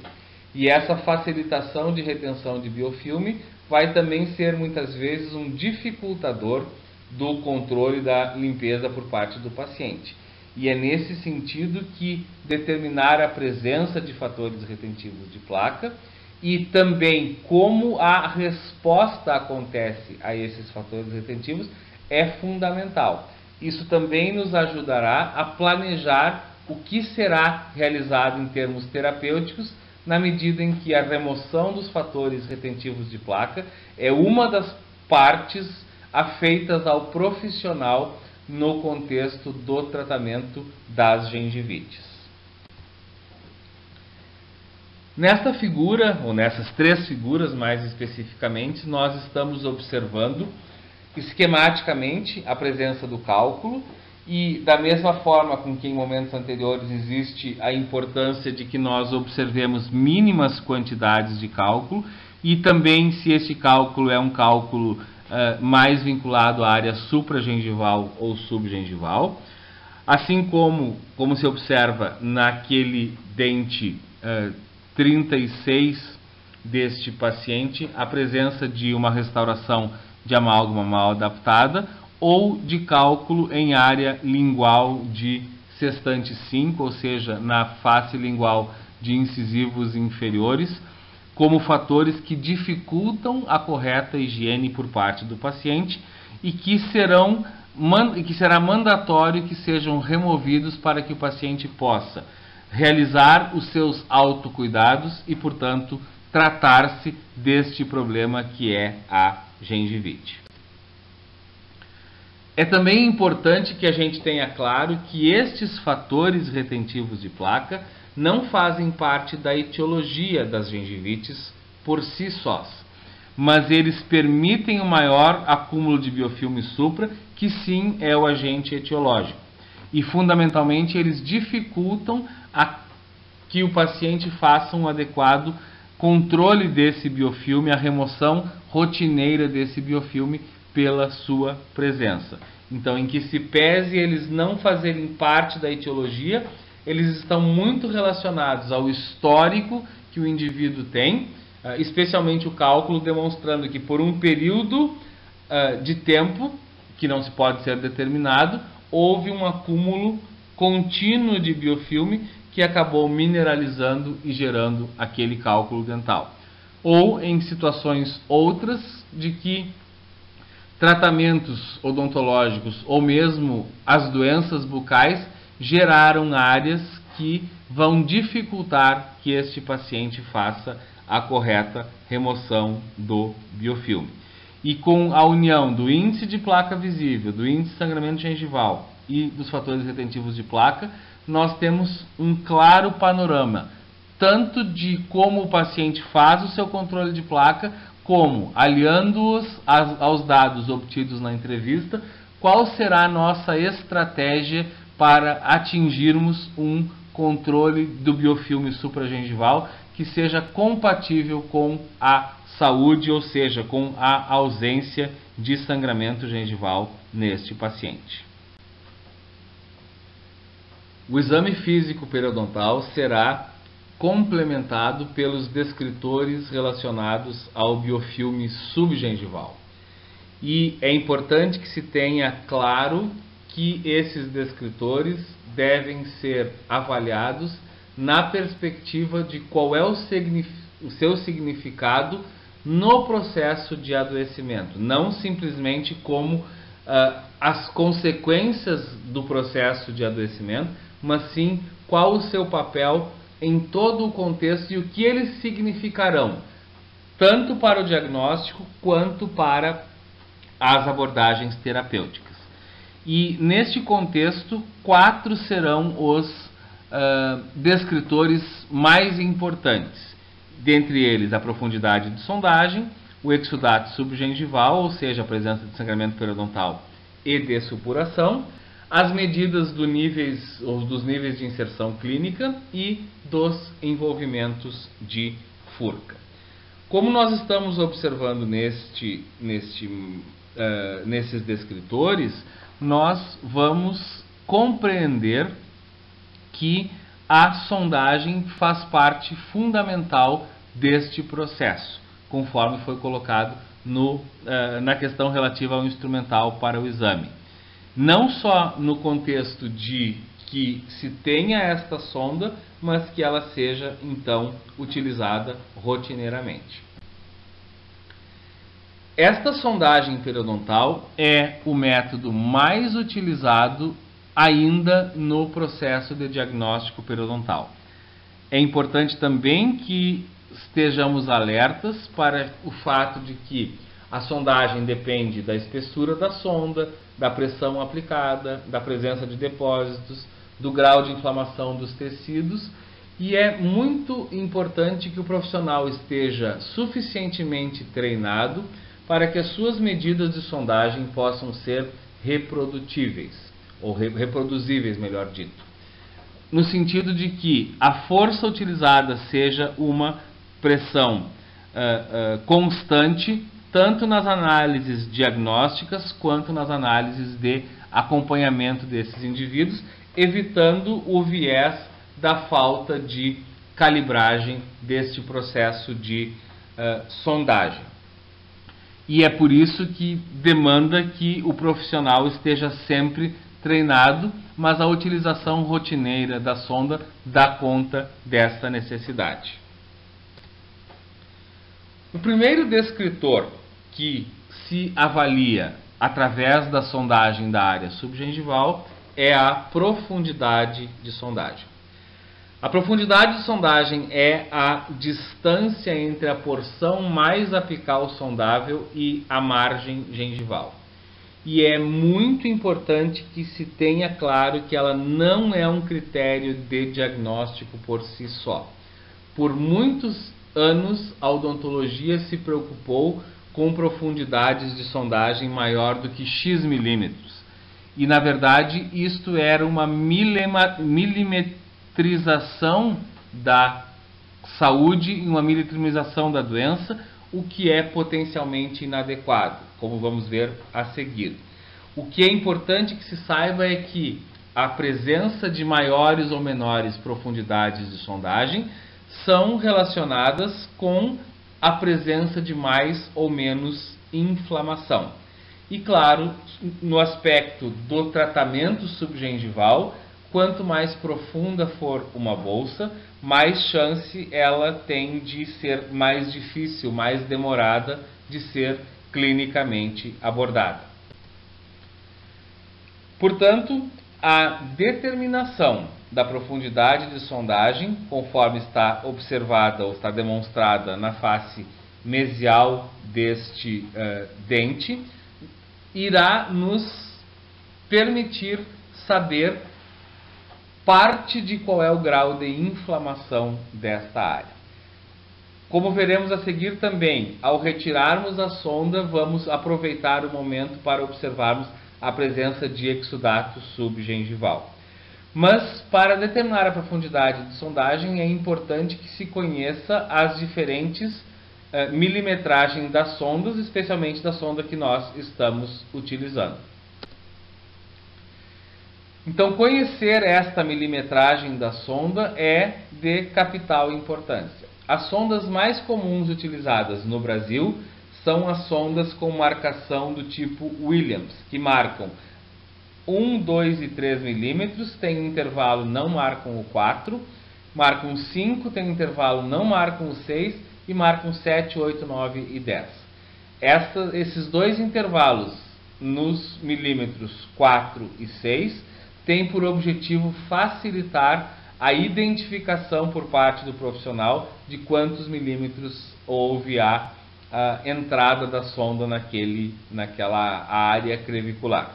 E essa facilitação de retenção de biofilme vai também ser muitas vezes um dificultador do controle da limpeza por parte do paciente. E é nesse sentido que determinar a presença de fatores retentivos de placa e também como a resposta acontece a esses fatores retentivos é fundamental. Isso também nos ajudará a planejar o que será realizado em termos terapêuticos, na medida em que a remoção dos fatores retentivos de placa é uma das partes afeitas ao profissional no contexto do tratamento das gengivites. Nesta figura, ou nessas 3 figuras mais especificamente, nós estamos observando esquematicamente a presença do cálculo E da mesma forma com que em momentos anteriores existe a importância de que nós observemos mínimas quantidades de cálculo, e também se este cálculo é um cálculo mais vinculado à área supragengival ou subgengival, assim como se observa naquele dente 36 deste paciente, a presença de uma restauração de amálgama mal adaptada ou de cálculo em área lingual de sextante 5, ou seja, na face lingual de incisivos inferiores, como fatores que dificultam a correta higiene por parte do paciente e que será mandatório que sejam removidos para que o paciente possa realizar os seus autocuidados e, portanto, tratar-se deste problema que é a gengivite. É também importante que a gente tenha claro que estes fatores retentivos de placa não fazem parte da etiologia das gengivites por si sós, mas eles permitem o maior acúmulo de biofilme supra, que sim é o agente etiológico. E fundamentalmente eles dificultam que o paciente faça um adequado controle desse biofilme, a remoção rotineira desse biofilme pela sua presença. Então, em que se pese eles não fazerem parte da etiologia, eles estão muito relacionados ao histórico que o indivíduo tem, especialmente o cálculo demonstrando que por um período de tempo, que não se pode ser determinado, houve um acúmulo contínuo de biofilme que acabou mineralizando e gerando aquele cálculo dental. Ou em situações outras de que tratamentos odontológicos ou mesmo as doenças bucais geraram áreas que vão dificultar que este paciente faça a correta remoção do biofilme. E com a união do índice de placa visível, do índice de sangramento gengival e dos fatores retentivos de placa, nós temos um claro panorama, tanto de como o paciente faz o seu controle de placa, como, aliando-os aos dados obtidos na entrevista, qual será a nossa estratégia para atingirmos um controle do biofilme supragengival que seja compatível com a saúde, ou seja, com a ausência de sangramento gengival neste paciente. O exame físico periodontal será complementado pelos descritores relacionados ao biofilme subgengival. E é importante que se tenha claro que esses descritores devem ser avaliados na perspectiva de qual é o seu significado no processo de adoecimento, não simplesmente como as consequências do processo de adoecimento, mas sim qual o seu papel em todo o contexto e o que eles significarão, tanto para o diagnóstico quanto para as abordagens terapêuticas. E neste contexto, 4 serão os descritores mais importantes. Dentre eles, a profundidade de sondagem, o exudato subgengival, ou seja, a presença de sangramento periodontal e de supuração, as medidas dos níveis de inserção clínica e dos envolvimentos de furca. Como nós estamos observando nesses descritores, nós vamos compreender que a sondagem faz parte fundamental deste processo, conforme foi colocado na questão relativa ao instrumental para o exame. Não só no contexto de que se tenha esta sonda, mas que ela seja, então, utilizada rotineiramente. Esta sondagem periodontal é o método mais utilizado ainda no processo de diagnóstico periodontal. É importante também que estejamos alertas para o fato de que a sondagem depende da espessura da sonda, da pressão aplicada, da presença de depósitos, do grau de inflamação dos tecidos, e é muito importante que o profissional esteja suficientemente treinado para que as suas medidas de sondagem possam ser reprodutíveis. ou reproduzíveis, melhor dito. No sentido de que a força utilizada seja uma pressão constante, tanto nas análises diagnósticas quanto nas análises de acompanhamento desses indivíduos, evitando o viés da falta de calibragem deste processo de sondagem. E é por isso que demanda que o profissional esteja sempre treinado, mas a utilização rotineira da sonda dá conta dessa necessidade. O primeiro descritor que se avalia através da sondagem da área subgengival é a profundidade de sondagem. A profundidade de sondagem é a distância entre a porção mais apical sondável e a margem gengival. E é muito importante que se tenha claro que ela não é um critério de diagnóstico por si só. Por muitos anos, a odontologia se preocupou com profundidades de sondagem maior do que X milímetros. E, na verdade, isto era uma milimetrização da saúde e uma milimetrização da doença, o que é potencialmente inadequado, como vamos ver a seguir. O que é importante que se saiba é que a presença de maiores ou menores profundidades de sondagem são relacionadas com a presença de mais ou menos inflamação. E claro, no aspecto do tratamento subgengival, quanto mais profunda for uma bolsa, mais chance ela tem de ser mais difícil, mais demorada de ser clinicamente abordada. Portanto, a determinação da profundidade de sondagem, conforme está observada ou está demonstrada na face mesial deste dente, irá nos permitir saber parte de qual é o grau de inflamação desta área. Como veremos a seguir também, ao retirarmos a sonda, vamos aproveitar o momento para observarmos a presença de exudato subgengival. Mas, para determinar a profundidade de sondagem, é importante que se conheça as diferentes milimetragens das sondas, especialmente da sonda que nós estamos utilizando. Então, conhecer esta milimetragem da sonda é de capital importância. As sondas mais comuns utilizadas no Brasil são as sondas com marcação do tipo Williams, que marcam 1, 2 e 3 milímetros, tem um intervalo, não marcam o 4, marcam 5, tem um intervalo, não marcam o 6 e marcam 7, 8, 9 e 10. Esses dois intervalos nos milímetros 4 e 6 têm por objetivo facilitar a identificação por parte do profissional de quantos milímetros houve a entrada da sonda naquela área crevicular.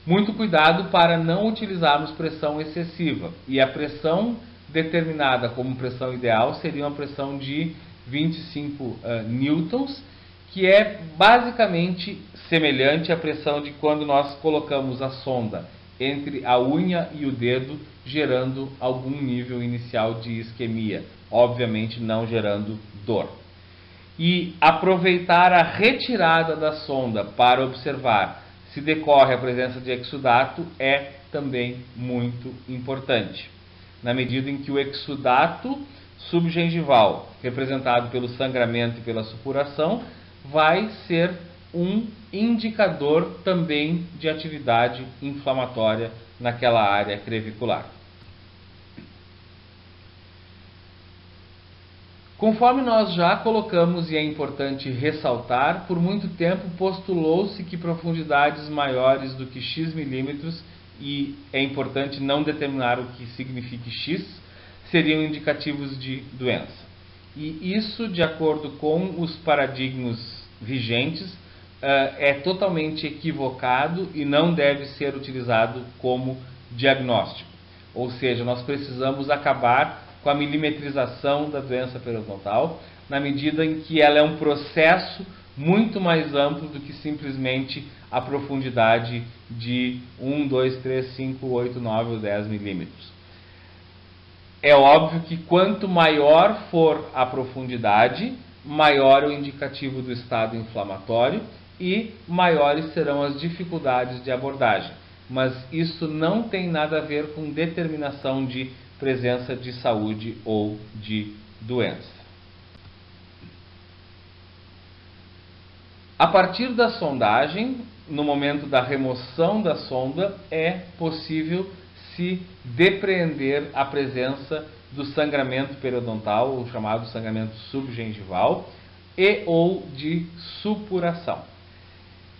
Muito cuidado para não utilizarmos pressão excessiva, e a pressão determinada como pressão ideal seria uma pressão de 25 newtons, que é basicamente semelhante à pressão de quando nós colocamos a sonda entre a unha e o dedo, gerando algum nível inicial de isquemia, obviamente não gerando dor. E aproveitar a retirada da sonda para observar se decorre a presença de exudato é também muito importante, na medida em que o exudato subgengival, representado pelo sangramento e pela supuração, vai ser um indicador também de atividade inflamatória naquela área crevicular. Conforme nós já colocamos, e é importante ressaltar, por muito tempo postulou-se que profundidades maiores do que X milímetros, e é importante não determinar o que signifique X, seriam indicativos de doença. E isso, de acordo com os paradigmas vigentes, é totalmente equivocado e não deve ser utilizado como diagnóstico. Ou seja, nós precisamos acabar com a milimetrização da doença periodontal, na medida em que ela é um processo muito mais amplo do que simplesmente a profundidade de 1, 2, 3, 5, 8, 9 ou 10 milímetros. É óbvio que quanto maior for a profundidade, maior é o indicativo do estado inflamatório e maiores serão as dificuldades de abordagem. Mas isso não tem nada a ver com determinação de presença de saúde ou de doença. A partir da sondagem, no momento da remoção da sonda, é possível se depreender a presença do sangramento periodontal, o chamado sangramento subgengival, e ou de supuração.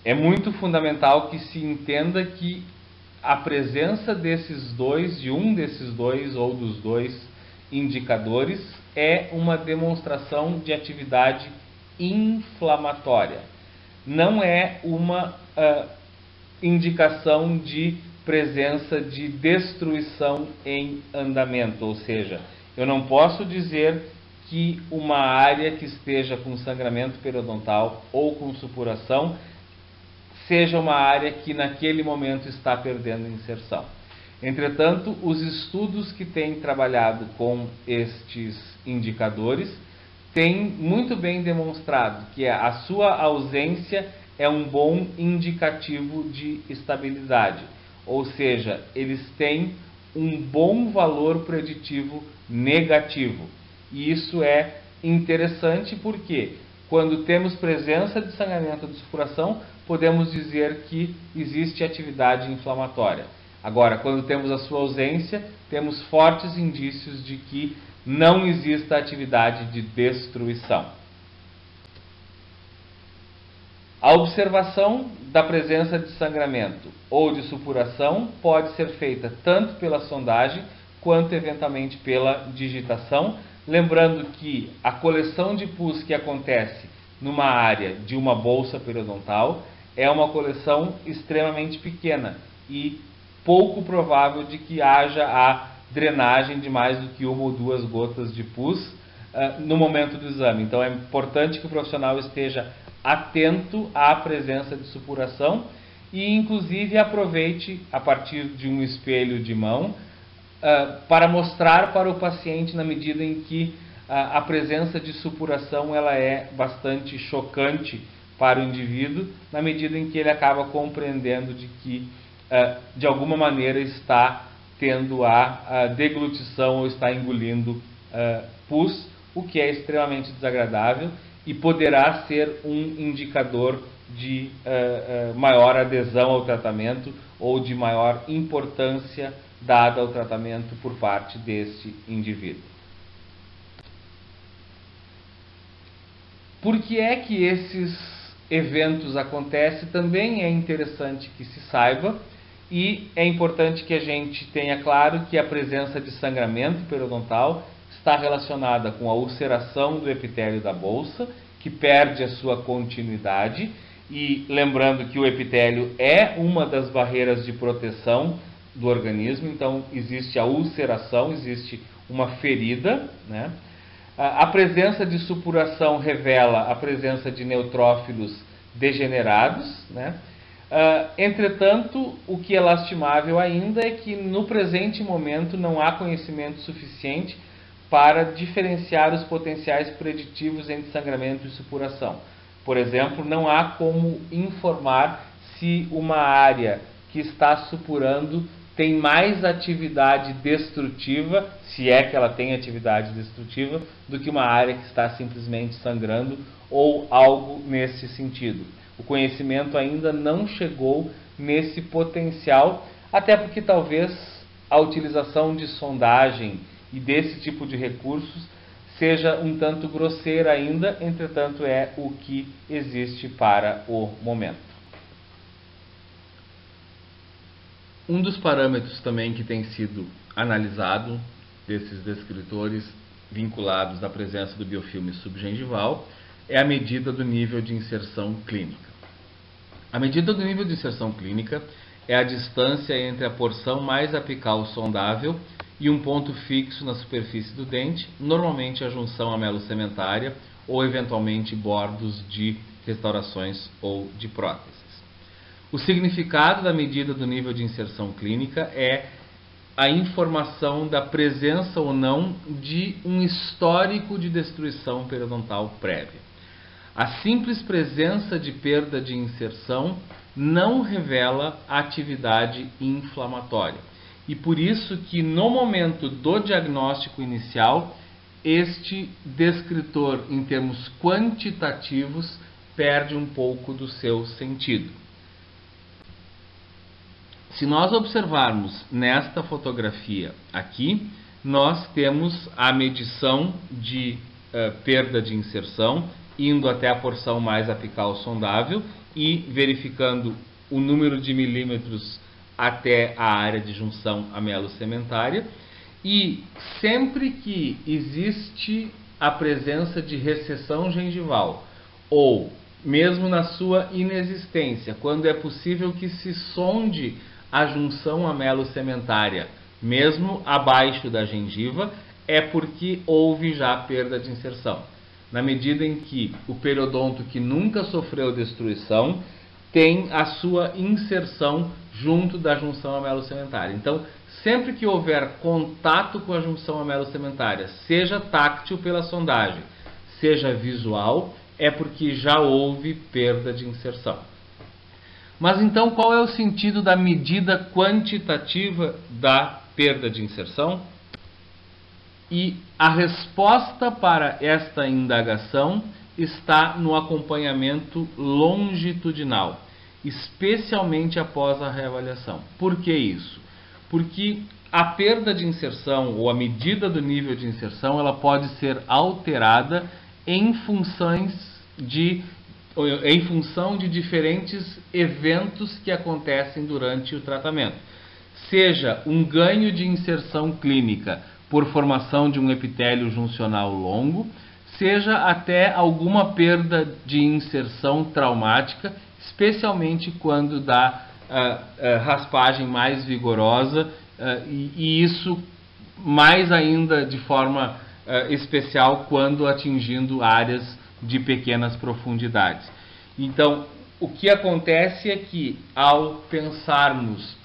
É muito fundamental que se entenda que a presença desses dois, de um desses dois ou dos dois indicadores, é uma demonstração de atividade inflamatória. Não é uma indicação de presença de destruição em andamento, ou seja, eu não posso dizer que uma área que esteja com sangramento periodontal ou com supuração seja uma área que naquele momento está perdendo inserção. Entretanto, os estudos que têm trabalhado com estes indicadores têm muito bem demonstrado que a sua ausência é um bom indicativo de estabilidade, ou seja, eles têm um bom valor preditivo negativo. E isso é interessante porque quando temos presença de sangramento ou de supuração, podemos dizer que existe atividade inflamatória. Agora, quando temos a sua ausência, temos fortes indícios de que não exista atividade de destruição. A observação da presença de sangramento ou de supuração pode ser feita tanto pela sondagem quanto eventualmente pela digitação, lembrando que a coleção de pus que acontece numa área de uma bolsa periodontal é uma coleção extremamente pequena e pouco provável de que haja a drenagem de mais do que uma ou duas gotas de pus no momento do exame. Então é importante que o profissional esteja atento à presença de supuração e inclusive aproveite a partir de um espelho de mão para mostrar para o paciente na medida em que a presença de supuração ela é bastante chocante para o indivíduo, na medida em que ele acaba compreendendo de que de alguma maneira está tendo a deglutição ou está engolindo pus, o que é extremamente desagradável e poderá ser um indicador de maior adesão ao tratamento ou de maior importância dada ao tratamento por parte deste indivíduo. Por que é que esses eventos acontecem? Também é interessante que se saiba e é importante que a gente tenha claro que a presença de sangramento periodontal está relacionada com a ulceração do epitélio da bolsa, que perde a sua continuidade, e lembrando que o epitélio é uma das barreiras de proteção do organismo, então existe a ulceração, existe uma ferida, né? A presença de supuração revela a presença de neutrófilos degenerados, né? Entretanto, o que é lastimável ainda é que no presente momento não há conhecimento suficiente para diferenciar os potenciais preditivos entre sangramento e supuração. Por exemplo, não há como informar se uma área que está supurando tem mais atividade destrutiva, se é que ela tem atividade destrutiva, do que uma área que está simplesmente sangrando ou algo nesse sentido. O conhecimento ainda não chegou nesse potencial, até porque talvez a utilização de sondagem e desse tipo de recursos seja um tanto grosseira ainda, entretanto é o que existe para o momento. Um dos parâmetros também que tem sido analisado desses descritores vinculados à presença do biofilme subgengival é a medida do nível de inserção clínica. A medida do nível de inserção clínica é a distância entre a porção mais apical sondável e um ponto fixo na superfície do dente, normalmente a junção amelo-sementária ou eventualmente bordos de restaurações ou de próteses. O significado da medida do nível de inserção clínica é a informação da presença ou não de um histórico de destruição periodontal prévia. A simples presença de perda de inserção não revela atividade inflamatória. E por isso que no momento do diagnóstico inicial, este descritor em termos quantitativos perde um pouco do seu sentido. Se nós observarmos nesta fotografia aqui, nós temos a medição de perda de inserção, indo até a porção mais apical sondável e verificando o número de milímetros até a área de junção amelo-sementária. E sempre que existe a presença de recessão gengival, ou mesmo na sua inexistência, quando é possível que se sonde a junção amelo-sementária, mesmo abaixo da gengiva, é porque houve já perda de inserção. Na medida em que o periodonto que nunca sofreu destruição tem a sua inserção junto da junção amelo-sementária. Então, sempre que houver contato com a junção amelo-sementária, seja táctil pela sondagem, seja visual, é porque já houve perda de inserção. Mas então, qual é o sentido da medida quantitativa da perda de inserção? E a resposta para esta indagação está no acompanhamento longitudinal, especialmente após a reavaliação. Por que isso? Porque a perda de inserção ou a medida do nível de inserção, ela pode ser alterada em função de diferentes eventos que acontecem durante o tratamento. Seja um ganho de inserção clínica por formação de um epitélio juncional longo, seja até alguma perda de inserção traumática, especialmente quando dá raspagem mais vigorosa, e isso mais ainda de forma especial quando atingindo áreas de pequenas profundidades. Então, o que acontece é que, ao pensarmos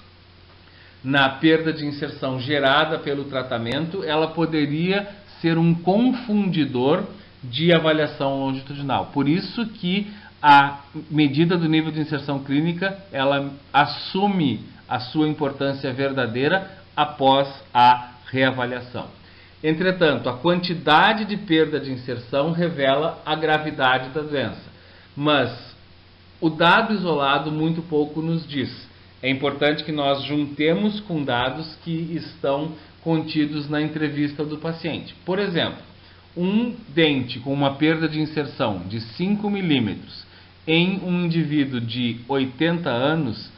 na perda de inserção gerada pelo tratamento, ela poderia ser um confundidor de avaliação longitudinal. Por isso que a medida do nível de inserção clínica, ela assume a sua importância verdadeira após a reavaliação. Entretanto, a quantidade de perda de inserção revela a gravidade da doença, mas o dado isolado muito pouco nos diz. É importante que nós juntemos com dados que estão contidos na entrevista do paciente. Por exemplo, um dente com uma perda de inserção de 5 milímetros em um indivíduo de 80 anos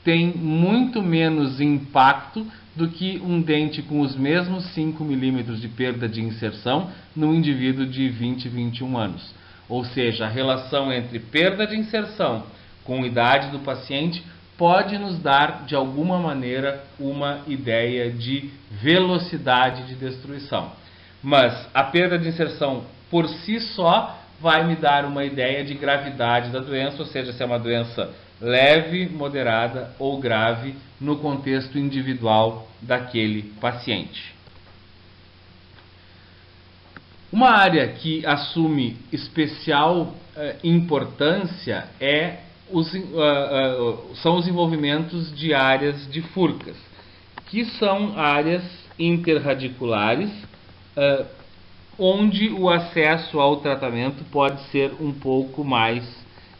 tem muito menos impacto do que um dente com os mesmos 5 milímetros de perda de inserção num indivíduo de 20, 21 anos. Ou seja, a relação entre perda de inserção com idade do paciente pode nos dar, de alguma maneira, uma ideia de velocidade de destruição. Mas a perda de inserção por si só vai me dar uma ideia de gravidade da doença, ou seja, se é uma doença leve, moderada ou grave no contexto individual daquele paciente. Uma área que assume especial importância são os envolvimentos de áreas de furcas, que são áreas interradiculares, onde o acesso ao tratamento pode ser um pouco mais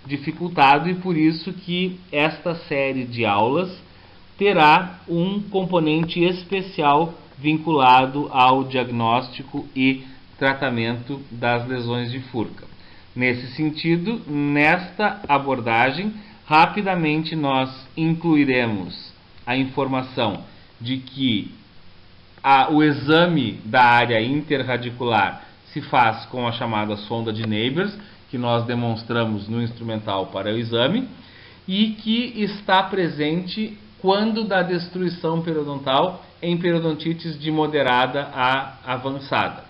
dificultado, e por isso que esta série de aulas terá um componente especial vinculado ao diagnóstico e tratamento das lesões de furca. Nesse sentido, nesta abordagem, rapidamente nós incluiremos a informação de que o exame da área interradicular se faz com a chamada sonda de Neighbors, que nós demonstramos no instrumental para o exame, e que está presente quando da destruição periodontal em periodontites de moderada a avançada.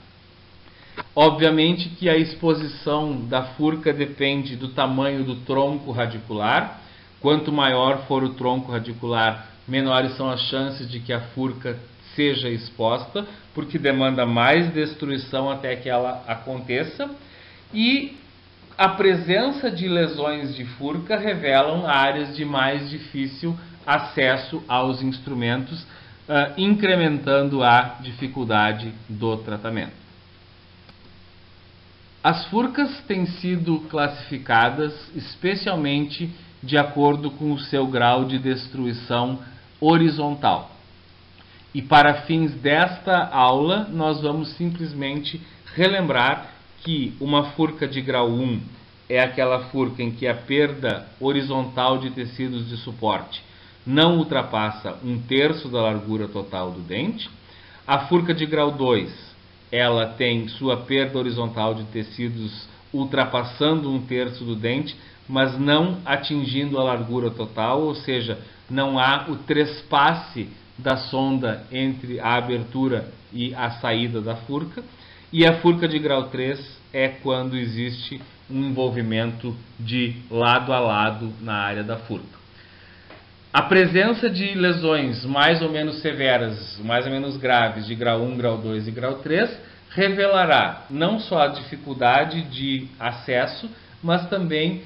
Obviamente que a exposição da furca depende do tamanho do tronco radicular. Quanto maior for o tronco radicular, menores são as chances de que a furca seja exposta, porque demanda mais destruição até que ela aconteça. E a presença de lesões de furca revelam áreas de mais difícil acesso aos instrumentos, incrementando a dificuldade do tratamento. As furcas têm sido classificadas especialmente de acordo com o seu grau de destruição horizontal. E para fins desta aula, nós vamos simplesmente relembrar que uma furca de grau 1 é aquela furca em que a perda horizontal de tecidos de suporte não ultrapassa 1/3 da largura total do dente. A furca de grau 2, ela tem sua perda horizontal de tecidos ultrapassando 1/3 do dente, mas não atingindo a largura total, ou seja, não há o trespasse da sonda entre a abertura e a saída da furca. E a furca de grau 3 é quando existe um envolvimento de lado a lado na área da furca. A presença de lesões mais ou menos severas, mais ou menos graves, de grau 1, grau 2 e grau 3, revelará não só a dificuldade de acesso, mas também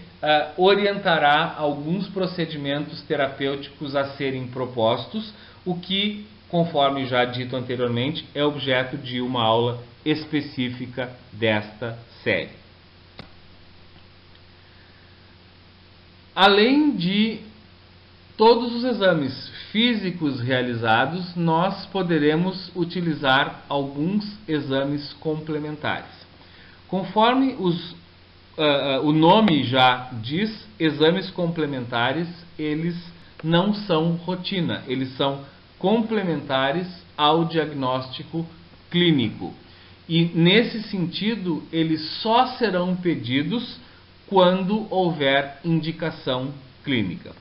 orientará alguns procedimentos terapêuticos a serem propostos, o que, conforme já dito anteriormente, é objeto de uma aula específica desta série. Além de todos os exames físicos realizados, nós poderemos utilizar alguns exames complementares. Conforme o nome já diz, exames complementares, eles não são rotina, eles são complementares ao diagnóstico clínico. E, nesse sentido, eles só serão pedidos quando houver indicação clínica.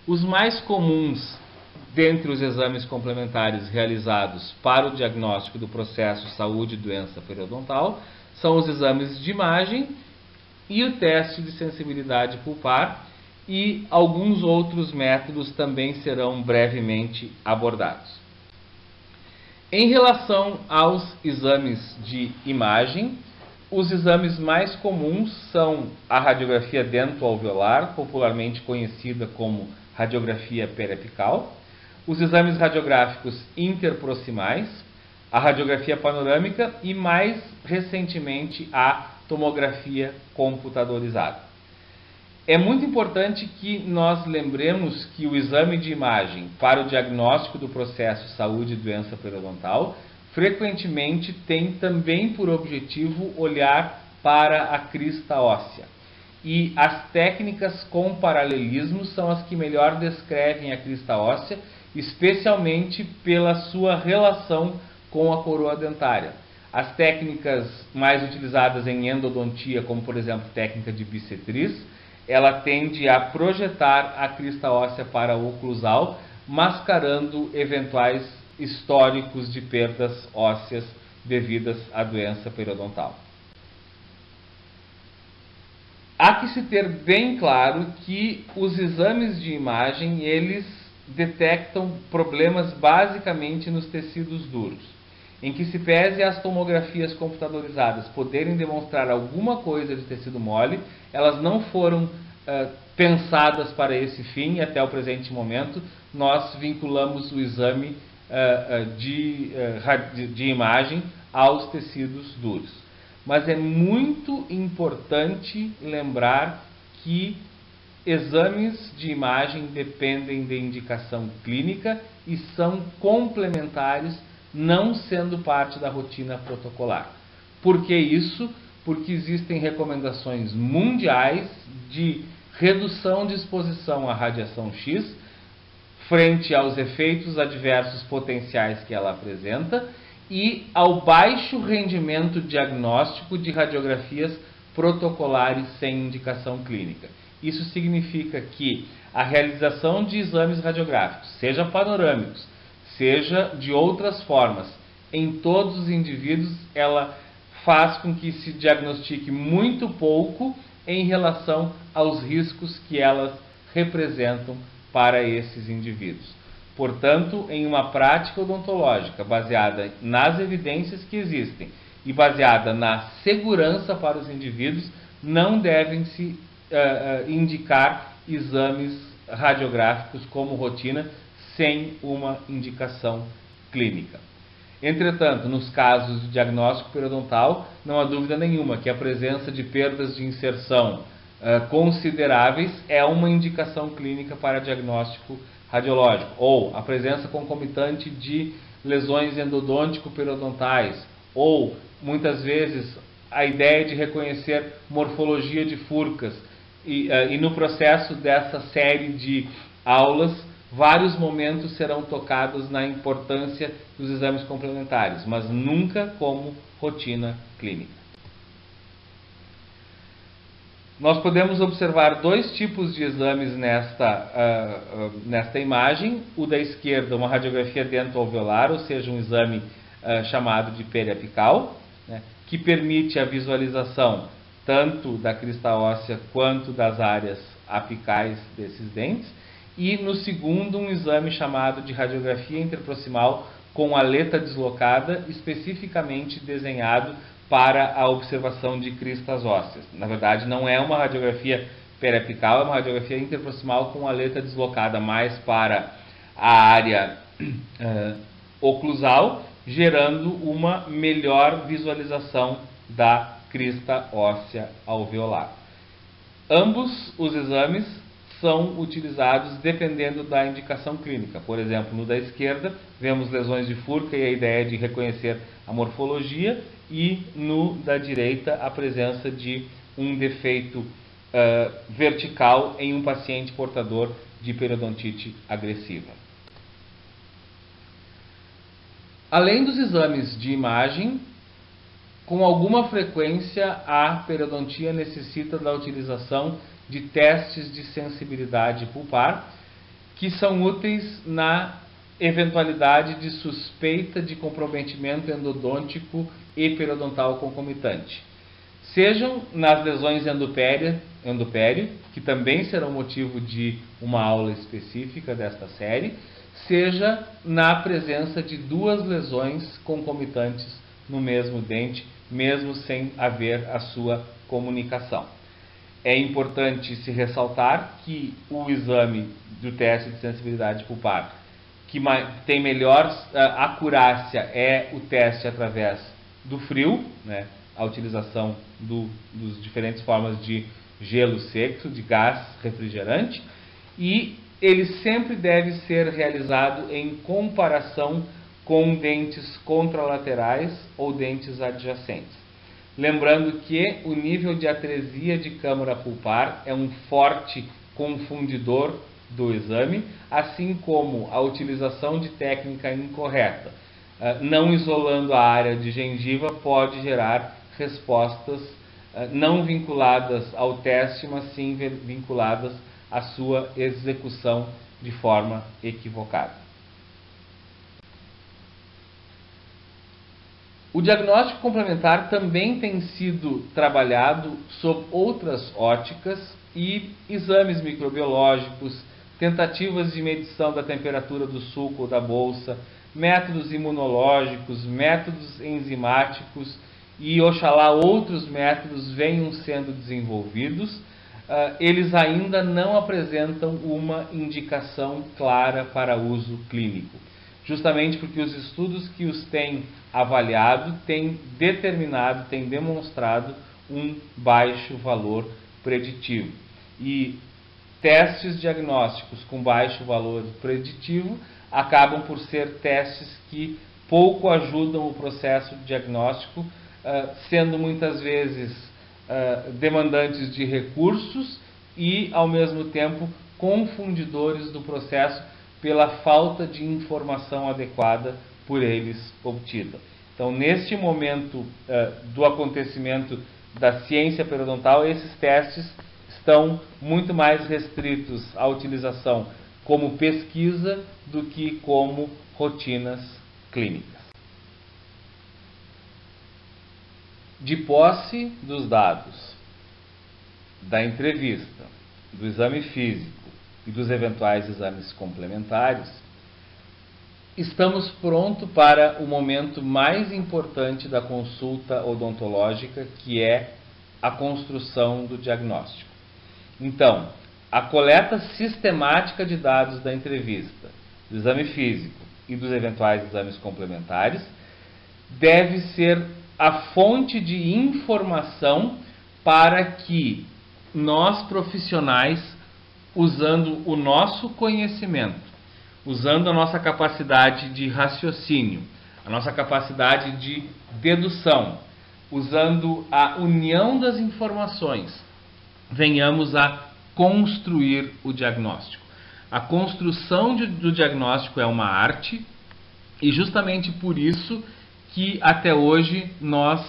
Os mais comuns dentre os exames complementares realizados para o diagnóstico do processo saúde e doença periodontal são os exames de imagem e o teste de sensibilidade pulpar, e alguns outros métodos também serão brevemente abordados. Em relação aos exames de imagem, os exames mais comuns são a radiografia dento-alveolar, popularmente conhecida como radiografia periapical, os exames radiográficos interproximais, a radiografia panorâmica e, mais recentemente, a tomografia computadorizada. É muito importante que nós lembremos que o exame de imagem para o diagnóstico do processo saúde e doença periodontal frequentemente tem também por objetivo olhar para a crista óssea. E as técnicas com paralelismo são as que melhor descrevem a crista óssea, especialmente pela sua relação com a coroa dentária. As técnicas mais utilizadas em endodontia, como por exemplo técnica de bissetriz, ela tende a projetar a crista óssea para o oclusal, mascarando eventuais históricos de perdas ósseas devidas à doença periodontal. Há que se ter bem claro que os exames de imagem, eles detectam problemas basicamente nos tecidos duros. Em que se pese as tomografias computadorizadas poderem demonstrar alguma coisa de tecido mole, elas não foram pensadas para esse fim, e até o presente momento nós vinculamos o exame de imagem aos tecidos duros. Mas é muito importante lembrar que exames de imagem dependem de indicação clínica e são complementares, não sendo parte da rotina protocolar. Por que isso? Porque existem recomendações mundiais de redução de exposição à radiação X frente aos efeitos adversos potenciais que ela apresenta e ao baixo rendimento diagnóstico de radiografias protocolares sem indicação clínica. Isso significa que a realização de exames radiográficos, seja panorâmicos, seja de outras formas, em todos os indivíduos, ela faz com que se diagnostique muito pouco em relação aos riscos que elas representam para esses indivíduos. Portanto, em uma prática odontológica baseada nas evidências que existem e baseada na segurança para os indivíduos, não devem se indicar exames radiográficos como rotina sem uma indicação clínica. Entretanto, nos casos de diagnóstico periodontal, não há dúvida nenhuma que a presença de perdas de inserção consideráveis é uma indicação clínica para diagnóstico radiológico, ou a presença concomitante de lesões endodôntico-periodontais, ou muitas vezes a ideia de reconhecer morfologia de furcas, e no processo dessa série de aulas, vários momentos serão tocados na importância dos exames complementares, mas nunca como rotina clínica. Nós podemos observar dois tipos de exames nesta imagem. O da esquerda, uma radiografia dento-alveolar, ou seja, um exame chamado de periapical, né, que permite a visualização tanto da crista óssea quanto das áreas apicais desses dentes. E no segundo, um exame chamado de radiografia interproximal com aleta deslocada, especificamente desenhado para a observação de cristas ósseas. Na verdade, não é uma radiografia periapical, é uma radiografia interproximal com aleta deslocada mais para a área oclusal, gerando uma melhor visualização da crista óssea alveolar. Ambos os exames são utilizados dependendo da indicação clínica. Por exemplo, no da esquerda, vemos lesões de furca e a ideia de reconhecer a morfologia, e no da direita, a presença de um defeito vertical em um paciente portador de periodontite agressiva. Além dos exames de imagem, com alguma frequência a periodontia necessita da utilização de testes de sensibilidade pulpar, que são úteis na eventualidade de suspeita de comprometimento endodôntico e periodontal concomitante. Sejam nas lesões endopério, que também serão motivo de uma aula específica desta série, seja na presença de duas lesões concomitantes no mesmo dente, mesmo sem haver a sua comunicação. É importante se ressaltar que o exame do teste de sensibilidade pulpar, que tem melhor acurácia, é o teste através do frio, né, a utilização dos diferentes formas de gelo seco, de gás refrigerante, e ele sempre deve ser realizado em comparação com dentes contralaterais ou dentes adjacentes. Lembrando que o nível de atresia de câmara pulpar é um forte confundidor do exame, assim como a utilização de técnica incorreta, não isolando a área de gengiva, pode gerar respostas não vinculadas ao teste, mas sim vinculadas à sua execução de forma equivocada. O diagnóstico complementar também tem sido trabalhado sob outras óticas e exames microbiológicos, tentativas de medição da temperatura do suco ou da bolsa, métodos imunológicos, métodos enzimáticos e, oxalá, outros métodos venham sendo desenvolvidos. Eles ainda não apresentam uma indicação clara para uso clínico, justamente porque os estudos que os têm avaliado têm determinado, têm demonstrado um baixo valor preditivo. E testes diagnósticos com baixo valor preditivo acabam por ser testes que pouco ajudam o processo diagnóstico, sendo muitas vezes demandantes de recursos e, ao mesmo tempo, confundidores do processo pela falta de informação adequada por eles obtida. Então, neste momento do acontecimento da ciência periodontal, esses testes estão muito mais restritos à utilização como pesquisa do que como rotinas clínicas. De posse dos dados da entrevista, do exame físico e dos eventuais exames complementares, estamos prontos para o momento mais importante da consulta odontológica, que é a construção do diagnóstico. Então, a coleta sistemática de dados da entrevista, do exame físico e dos eventuais exames complementares deve ser a fonte de informação para que nós, profissionais, usando o nosso conhecimento, usando a nossa capacidade de raciocínio, a nossa capacidade de dedução, usando a união das informações, venhamos a construir o diagnóstico. A construção do diagnóstico é uma arte e justamente por isso que até hoje nós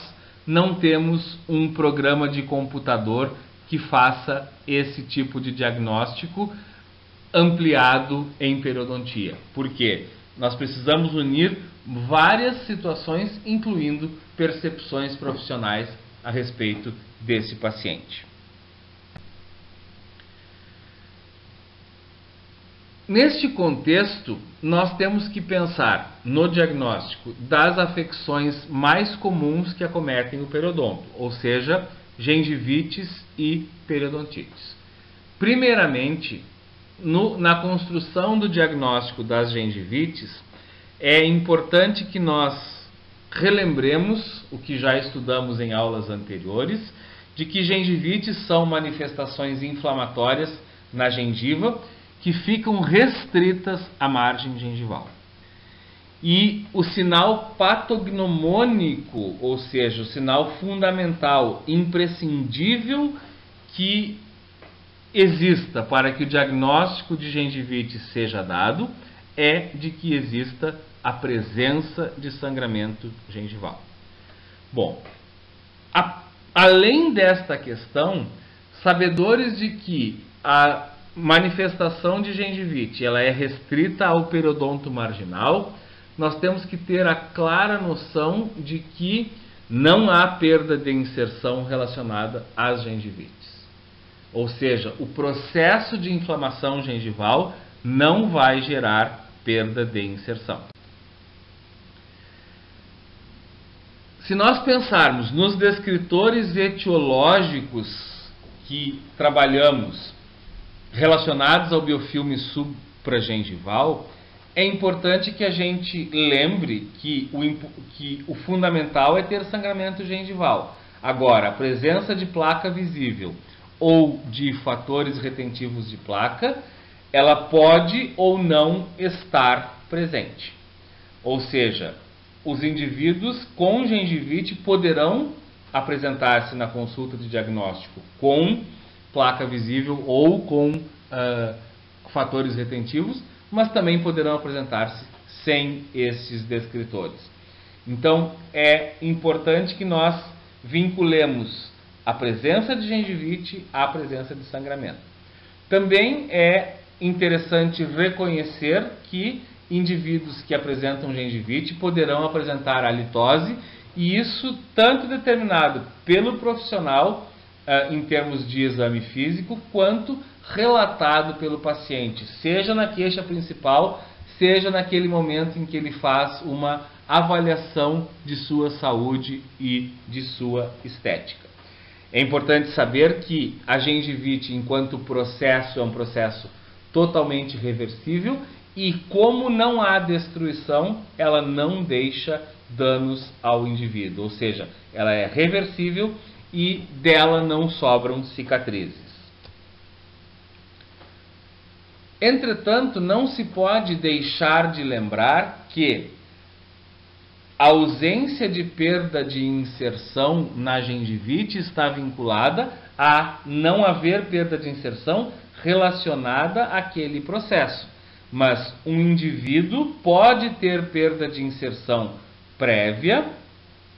não temos um programa de computador que faça esse tipo de diagnóstico ampliado em periodontia. Por quê? Nós precisamos unir várias situações, incluindo percepções profissionais a respeito desse paciente. Neste contexto, nós temos que pensar no diagnóstico das afecções mais comuns que acometem o periodonto, ou seja, gengivites e periodontites. Primeiramente, na construção do diagnóstico das gengivites, é importante que nós relembremos o que já estudamos em aulas anteriores, de que gengivites são manifestações inflamatórias na gengiva que ficam restritas à margem gengival. E o sinal patognomônico, ou seja, o sinal fundamental, imprescindível que exista para que o diagnóstico de gengivite seja dado, é de que exista a presença de sangramento gengival. Bom, além desta questão, sabedores de que a manifestação de gengivite ela é restrita ao periodonto marginal, nós temos que ter a clara noção de que não há perda de inserção relacionada às gengivites. Ou seja, o processo de inflamação gengival não vai gerar perda de inserção. Se nós pensarmos nos descritores etiológicos que trabalhamos relacionados ao biofilme supragengival, é importante que a gente lembre que o fundamental é ter sangramento gengival. Agora, a presença de placa visível ou de fatores retentivos de placa, ela pode ou não estar presente. Ou seja, os indivíduos com gengivite poderão apresentar-se na consulta de diagnóstico com placa visível ou com fatores retentivos, mas também poderão apresentar-se sem esses descritores. Então, é importante que nós vinculemos a presença de gengivite à presença de sangramento. Também é interessante reconhecer que indivíduos que apresentam gengivite poderão apresentar halitose, e isso tanto determinado pelo profissional em termos de exame físico, quanto relatado pelo paciente, seja na queixa principal, seja naquele momento em que ele faz uma avaliação de sua saúde e de sua estética. É importante saber que a gengivite, enquanto processo, é um processo totalmente reversível e, como não há destruição, ela não deixa danos ao indivíduo, ou seja, ela é reversível e dela não sobram cicatrizes. Entretanto, não se pode deixar de lembrar que a ausência de perda de inserção na gengivite está vinculada a não haver perda de inserção relacionada àquele processo. Mas um indivíduo pode ter perda de inserção prévia,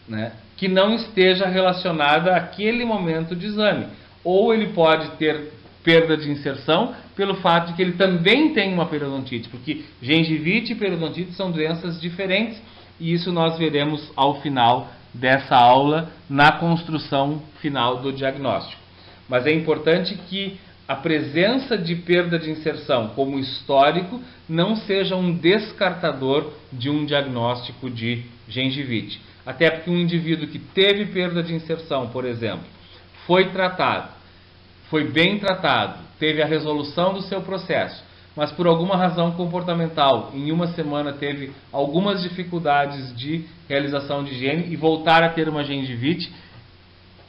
né, que não esteja relacionada àquele momento de exame. Ou ele pode ter perda de inserção pelo fato de que ele também tem uma periodontite, porque gengivite e periodontite são doenças diferentes, e isso nós veremos ao final dessa aula na construção final do diagnóstico. Mas é importante que a presença de perda de inserção como histórico não seja um descartador de um diagnóstico de gengivite. Até porque um indivíduo que teve perda de inserção, por exemplo, foi tratado, foi bem tratado, teve a resolução do seu processo, mas por alguma razão comportamental, em uma semana teve algumas dificuldades de realização de higiene e voltar a ter uma gengivite,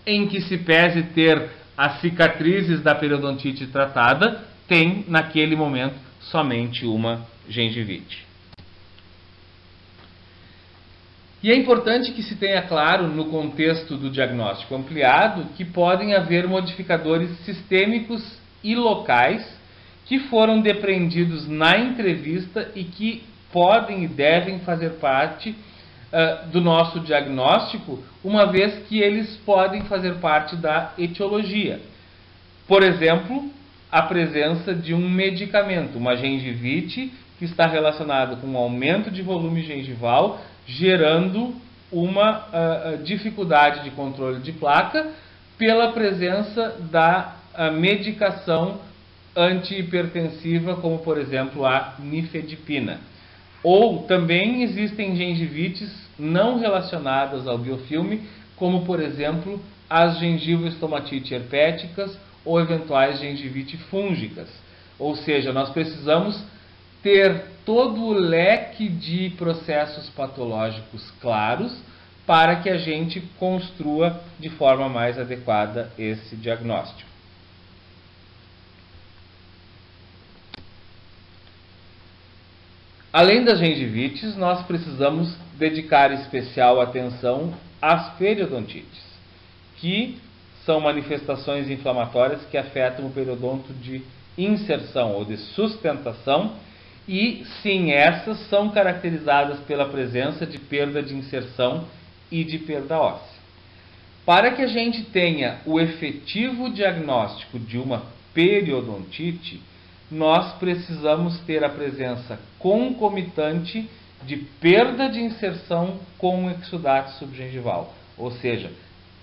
em que se pese ter as cicatrizes da periodontite tratada, tem naquele momento somente uma gengivite. E é importante que se tenha claro, no contexto do diagnóstico ampliado, que podem haver modificadores sistêmicos e locais que foram depreendidos na entrevista e que podem e devem fazer parte do nosso diagnóstico, uma vez que eles podem fazer parte da etiologia. Por exemplo, a presença de um medicamento, uma gengivite, que está relacionado com um aumento de volume gengival, gerando uma dificuldade de controle de placa pela presença da medicação antihipertensiva, como por exemplo a nifedipina. Ou também existem gengivites não relacionadas ao biofilme, como por exemplo as gengivoestomatite herpéticas ou eventuais gengivite fúngicas. Ou seja, nós precisamos ter todo o leque de processos patológicos claros para que a gente construa de forma mais adequada esse diagnóstico. Além das gengivites, nós precisamos dedicar especial atenção às periodontites, que são manifestações inflamatórias que afetam o periodonto de inserção ou de sustentação, e sim, essas são caracterizadas pela presença de perda de inserção e de perda óssea. Para que a gente tenha o efetivo diagnóstico de uma periodontite, nós precisamos ter a presença concomitante de perda de inserção com exudato subgengival. Ou seja,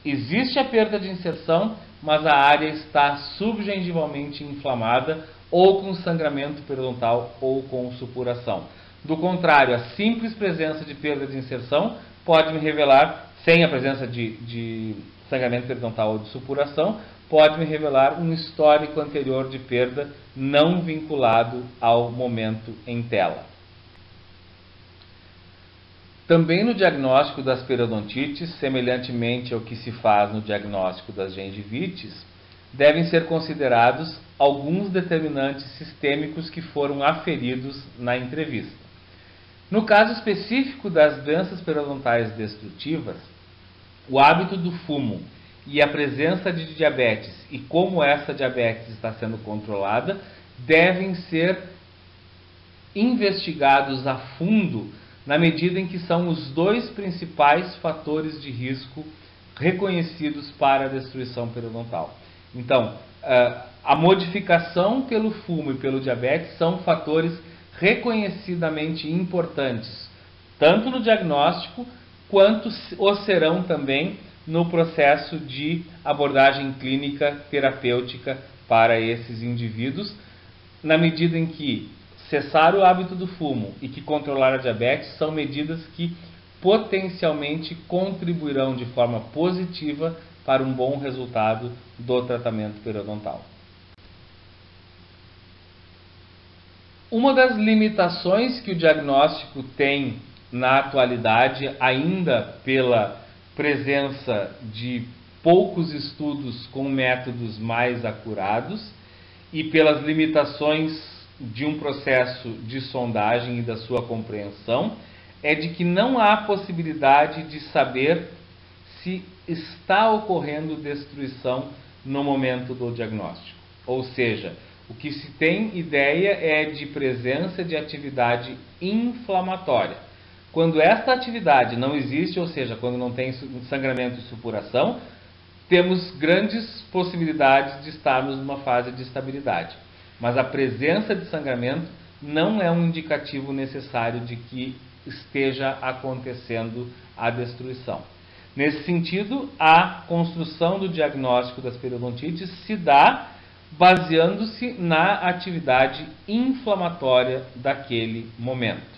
existe a perda de inserção, mas a área está subgengivalmente inflamada ou com sangramento periodontal ou com supuração. Do contrário, a simples presença de perda de inserção pode me revelar, sem a presença de sangramento periodontal ou de supuração, pode me revelar um histórico anterior de perda não vinculado ao momento em tela. Também no diagnóstico das periodontites, semelhantemente ao que se faz no diagnóstico das gengivites, devem ser considerados alguns determinantes sistêmicos que foram aferidos na entrevista. No caso específico das doenças periodontais destrutivas, o hábito do fumo e a presença de diabetes e como essa diabetes está sendo controlada devem ser investigados a fundo na medida em que são os dois principais fatores de risco reconhecidos para a destruição periodontal. Então, a modificação pelo fumo e pelo diabetes são fatores reconhecidamente importantes, tanto no diagnóstico quanto o serão também no processo de abordagem clínica terapêutica para esses indivíduos, na medida em que cessar o hábito do fumo e que controlar a diabetes são medidas que potencialmente contribuirão de forma positiva para um bom resultado do tratamento periodontal. Uma das limitações que o diagnóstico tem na atualidade, ainda pela presença de poucos estudos com métodos mais acurados e pelas limitações de um processo de sondagem e da sua compreensão, é de que não há possibilidade de saber se está ocorrendo destruição no momento do diagnóstico. Ou seja, o que se tem ideia é de presença de atividade inflamatória. Quando esta atividade não existe, ou seja, quando não tem sangramento e supuração, temos grandes possibilidades de estarmos numa fase de estabilidade. Mas a presença de sangramento não é um indicativo necessário de que esteja acontecendo a destruição. Nesse sentido, a construção do diagnóstico das periodontites se dá baseando-se na atividade inflamatória daquele momento.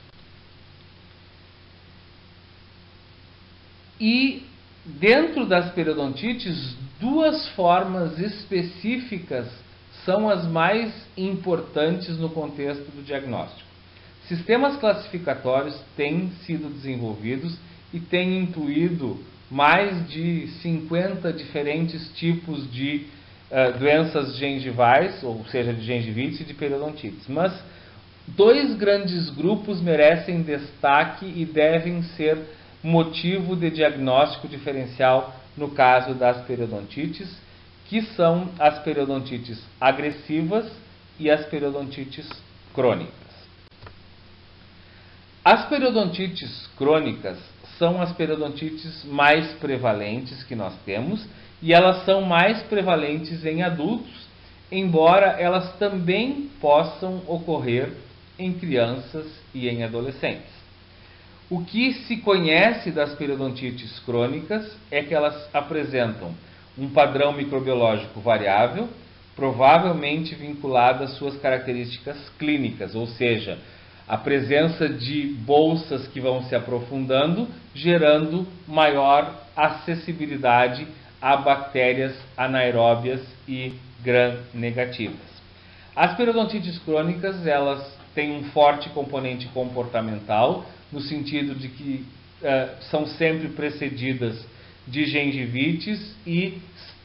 E dentro das periodontites, duas formas específicas são as mais importantes no contexto do diagnóstico. Sistemas classificatórios têm sido desenvolvidos e têm incluído mais de 50 diferentes tipos de doenças gengivais, ou seja, de gengivites e de periodontites. Mas dois grandes grupos merecem destaque e devem ser motivo de diagnóstico diferencial no caso das periodontites, que são as periodontites agressivas e as periodontites crônicas. As periodontites crônicas são as periodontites mais prevalentes que nós temos e elas são mais prevalentes em adultos, embora elas também possam ocorrer em crianças e em adolescentes. O que se conhece das periodontites crônicas é que elas apresentam um padrão microbiológico variável, provavelmente vinculado às suas características clínicas, ou seja, a presença de bolsas que vão se aprofundando, gerando maior acessibilidade a bactérias anaeróbias e gram-negativas. As periodontites crônicas, elas têm um forte componente comportamental, no sentido de que são sempre precedidas de gengivites e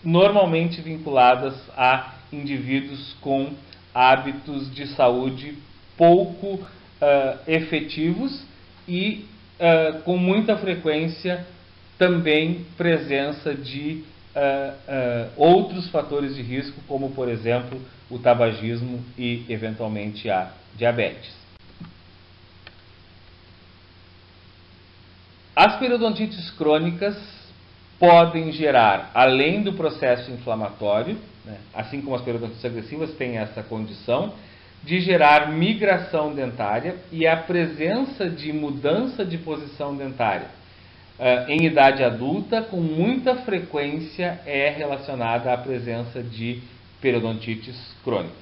normalmente vinculadas a indivíduos com hábitos de saúde pouco efetivos e com muita frequência também presença de outros fatores de risco, como por exemplo o tabagismo e eventualmente a diabetes. As periodontites crônicas podem gerar, além do processo inflamatório, né, assim como as periodontites agressivas têm essa condição, de gerar migração dentária e a presença de mudança de posição dentária em idade adulta, com muita frequência é relacionada à presença de periodontites crônicas.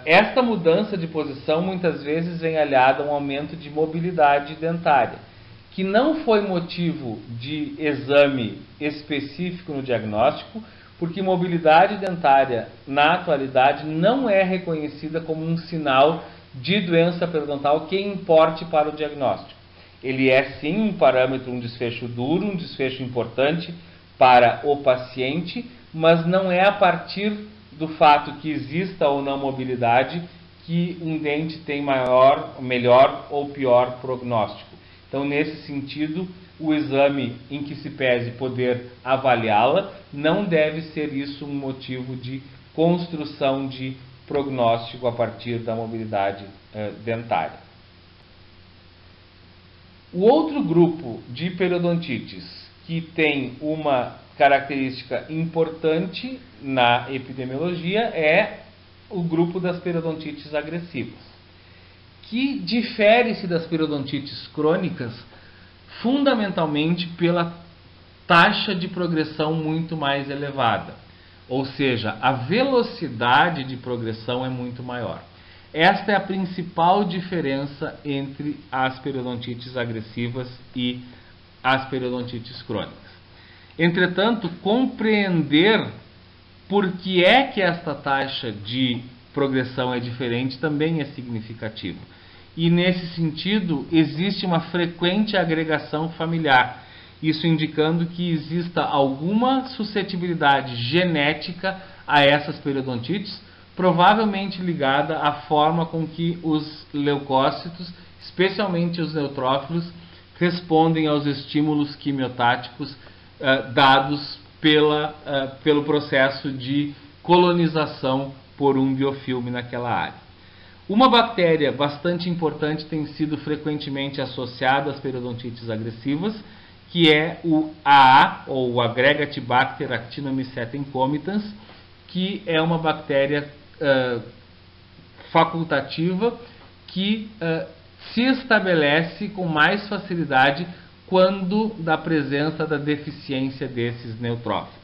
Esta mudança de posição muitas vezes vem aliada a um aumento de mobilidade dentária, que não foi motivo de exame específico no diagnóstico, porque mobilidade dentária, na atualidade, não é reconhecida como um sinal de doença periodontal que importe para o diagnóstico. Ele é sim um parâmetro, um desfecho duro, um desfecho importante para o paciente, mas não é a partir do fato que exista ou não mobilidade que um dente tem melhor ou pior prognóstico. Então, nesse sentido, o exame em que se pese poder avaliá-la não deve ser isso um motivo de construção de prognóstico a partir da mobilidade dentária. O outro grupo de periodontites que tem uma característica importante na epidemiologia é o grupo das periodontites agressivas, que difere-se das periodontites crônicas fundamentalmente pela taxa de progressão muito mais elevada, ou seja, a velocidade de progressão é muito maior. Esta é a principal diferença entre as periodontites agressivas e as periodontites crônicas. Entretanto, compreender por que é que esta taxa de progressão é diferente também é significativo. E nesse sentido, existe uma frequente agregação familiar, isso indicando que exista alguma suscetibilidade genética a essas periodontites, provavelmente ligada à forma com que os leucócitos, especialmente os neutrófilos, respondem aos estímulos quimiotáticos dados pelo processo de colonização por um biofilme naquela área. Uma bactéria bastante importante tem sido frequentemente associada às periodontites agressivas, que é o AA, ou o Aggregatibacter actinomycetem comitans, que é uma bactéria facultativa que se estabelece com mais facilidade quando da presença da deficiência desses neutrófilos.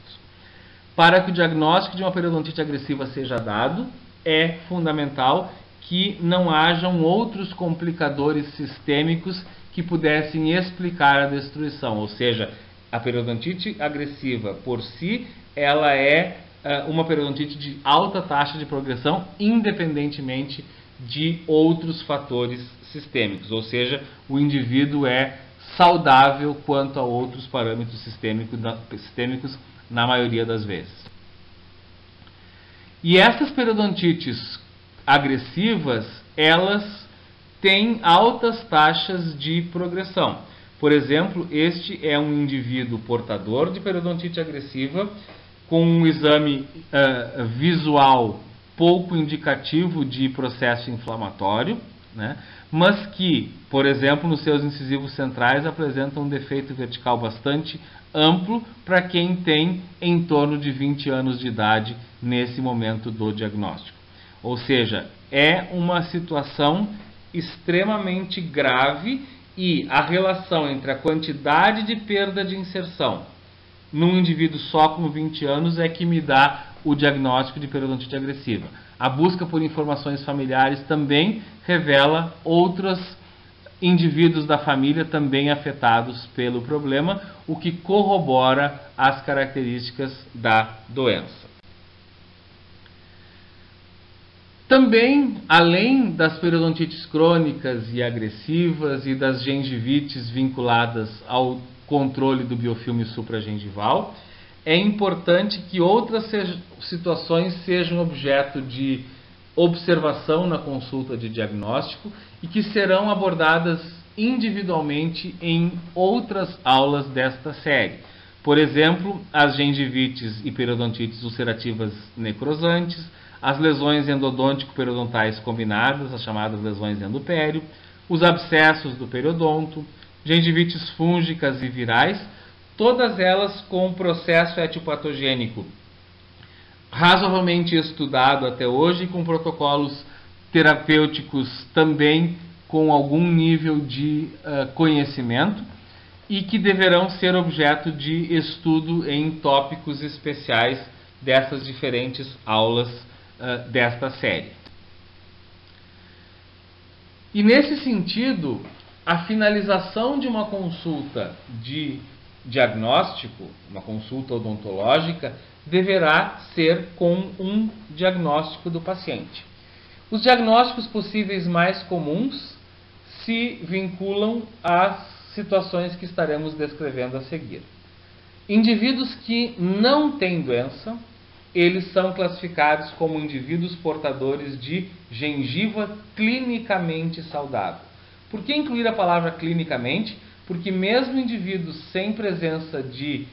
Para que o diagnóstico de uma periodontite agressiva seja dado, é fundamental que não hajam outros complicadores sistêmicos que pudessem explicar a destruição, ou seja, a periodontite agressiva por si, ela é uma periodontite de alta taxa de progressão, independentemente de outros fatores sistêmicos, ou seja, o indivíduo é saudável quanto a outros parâmetros sistêmicos na maioria das vezes. E essas periodontites agressivas, elas têm altas taxas de progressão. Por exemplo, este é um indivíduo portador de periodontite agressiva com um exame visual pouco indicativo de processo inflamatório, né? Mas que, por exemplo, nos seus incisivos centrais apresentam um defeito vertical bastante amplo para quem tem em torno de 20 anos de idade nesse momento do diagnóstico. Ou seja, é uma situação extremamente grave e a relação entre a quantidade de perda de inserção num indivíduo só com 20 anos é que me dá o diagnóstico de periodontite agressiva. A busca por informações familiares também revela outros indivíduos da família também afetados pelo problema, o que corrobora as características da doença. Também, além das periodontites crônicas e agressivas e das gengivites vinculadas ao controle do biofilme supragengival, é importante que outras situações sejam objeto de observação na consulta de diagnóstico e que serão abordadas individualmente em outras aulas desta série. Por exemplo, as gengivites e periodontites ulcerativas necrosantes, as lesões endodôntico-periodontais combinadas, as chamadas lesões endopério, os abscessos do periodonto, gengivites fúngicas e virais, todas elas com processo etiopatogênico razoavelmente estudado até hoje, com protocolos terapêuticos também com algum nível de conhecimento e que deverão ser objeto de estudo em tópicos especiais dessas diferentes aulas desta série. E nesse sentido, a finalização de uma consulta de diagnóstico, uma consulta odontológica, deverá ser com um diagnóstico do paciente. Os diagnósticos possíveis mais comuns se vinculam às situações que estaremos descrevendo a seguir. Indivíduos que não têm doença, eles são classificados como indivíduos portadores de gengiva clinicamente saudável. Por que incluir a palavra clinicamente? Porque mesmo indivíduos sem presença de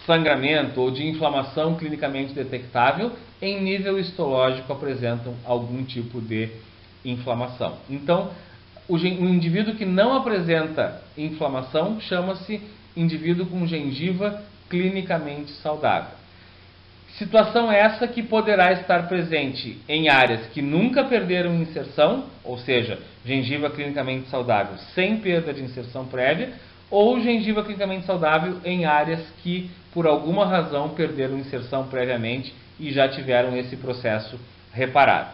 sangramento ou de inflamação clinicamente detectável, em nível histológico apresentam algum tipo de inflamação. Então, o indivíduo que não apresenta inflamação chama-se indivíduo com gengiva clinicamente saudável. Situação essa que poderá estar presente em áreas que nunca perderam inserção, ou seja, gengiva clinicamente saudável sem perda de inserção prévia, ou gengiva clinicamente saudável em áreas que, por alguma razão, perderam inserção previamente e já tiveram esse processo reparado.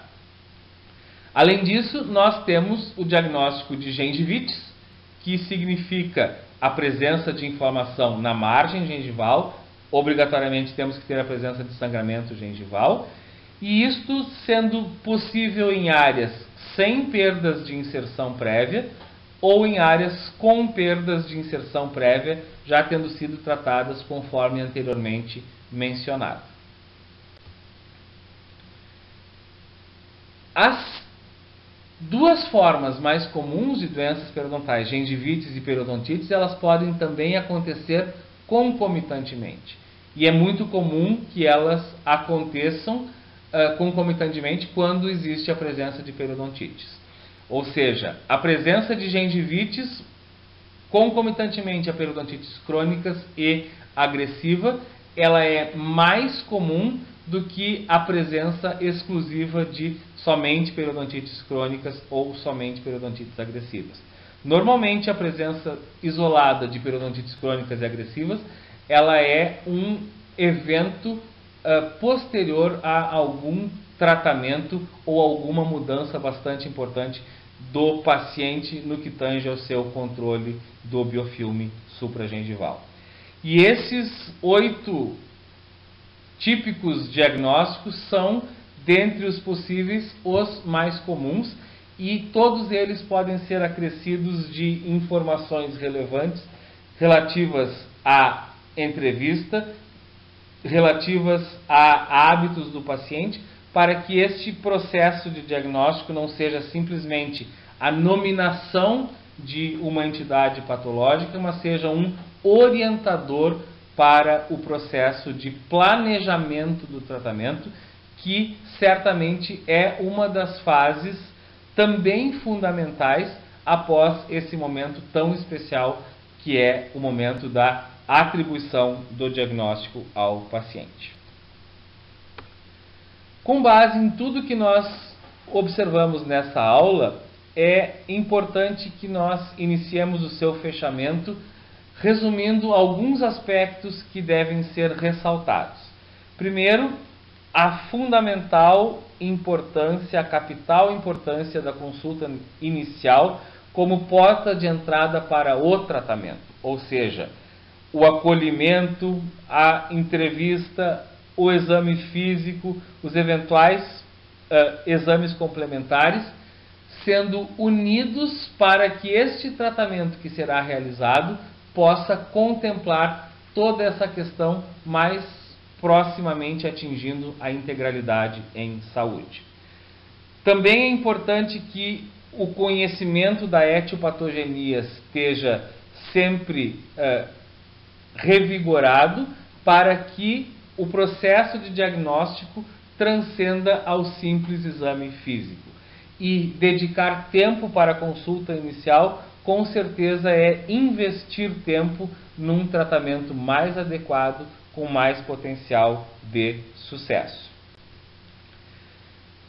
Além disso, nós temos o diagnóstico de gengivites, que significa a presença de inflamação na margem gengival. Obrigatoriamente temos que ter a presença de sangramento gengival, e isto sendo possível em áreas sem perdas de inserção prévia ou em áreas com perdas de inserção prévia, já tendo sido tratadas conforme anteriormente mencionado. As duas formas mais comuns de doenças periodontais, gengivites e periodontites, elas podem também acontecer concomitantemente. E é muito comum que elas aconteçam concomitantemente quando existe a presença de periodontites. Ou seja, a presença de gengivites concomitantemente a periodontites crônicas e agressiva, ela é mais comum do que a presença exclusiva de somente periodontites crônicas ou somente periodontites agressivas. Normalmente, a presença isolada de periodontites crônicas e agressivas, ela é um evento posterior a algum tratamento ou alguma mudança bastante importante do paciente no que tange ao seu controle do biofilme supragengival. E esses 8 típicos diagnósticos são, dentre os possíveis, os mais comuns, e todos eles podem ser acrescidos de informações relevantes relativas à entrevista, relativas a hábitos do paciente, para que este processo de diagnóstico não seja simplesmente a nominação de uma entidade patológica, mas seja um orientador para o processo de planejamento do tratamento, que certamente é uma das fases também fundamentais após esse momento tão especial que é o momento da atribuição do diagnóstico ao paciente. Com base em tudo que nós observamos nessa aula, é importante que nós iniciemos o seu fechamento resumindo alguns aspectos que devem ser ressaltados. Primeiro, a fundamental importância, a capital importância da consulta inicial como porta de entrada para o tratamento, ou seja, o acolhimento, a entrevista, o exame físico, os eventuais exames complementares, sendo unidos para que este tratamento que será realizado possa contemplar toda essa questão mais proximamente atingindo a integralidade em saúde. Também é importante que o conhecimento da etiopatogenia esteja sempre revigorado para que o processo de diagnóstico transcenda ao simples exame físico. E dedicar tempo para a consulta inicial, com certeza, é investir tempo num tratamento mais adequado, com mais potencial de sucesso.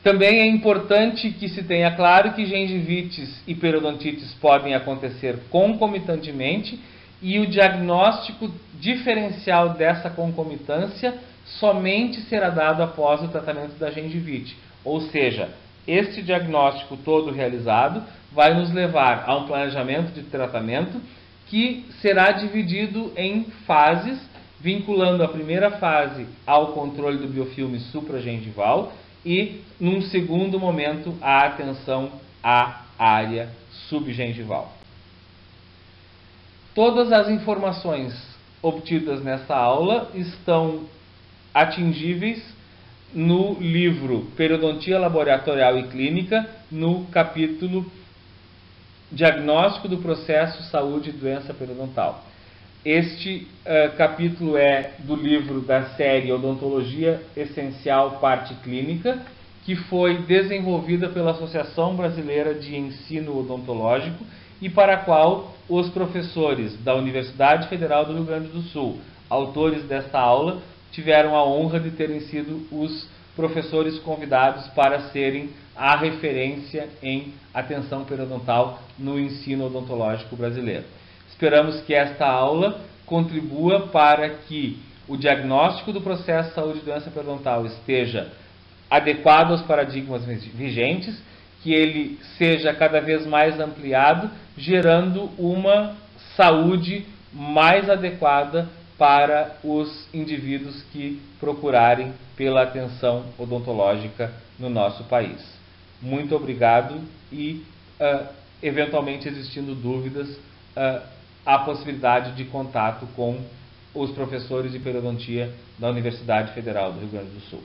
Também é importante que se tenha claro que gengivites e periodontites podem acontecer concomitantemente e o diagnóstico diferencial dessa concomitância somente será dado após o tratamento da gengivite. Ou seja, este diagnóstico todo realizado vai nos levar a um planejamento de tratamento que será dividido em fases, vinculando a primeira fase ao controle do biofilme supragengival e, num segundo momento, a atenção à área subgengival. Todas as informações obtidas nesta aula estão atingíveis no livro Periodontia Laboratorial e Clínica, no capítulo Diagnóstico do Processo Saúde e Doença Periodontal. Este capítulo é do livro da série Odontologia Essencial Parte Clínica, que foi desenvolvida pela Associação Brasileira de Ensino Odontológico e para a qual os professores da Universidade Federal do Rio Grande do Sul, autores desta aula, tiveram a honra de terem sido os professores convidados para serem a referência em atenção periodontal no ensino odontológico brasileiro. Esperamos que esta aula contribua para que o diagnóstico do processo de saúde e doença periodontal esteja adequado aos paradigmas vigentes, que ele seja cada vez mais ampliado, gerando uma saúde mais adequada para os indivíduos que procurarem pela atenção odontológica no nosso país. Muito obrigado e, eventualmente existindo dúvidas, a possibilidade de contato com os professores de periodontia da Universidade Federal do Rio Grande do Sul.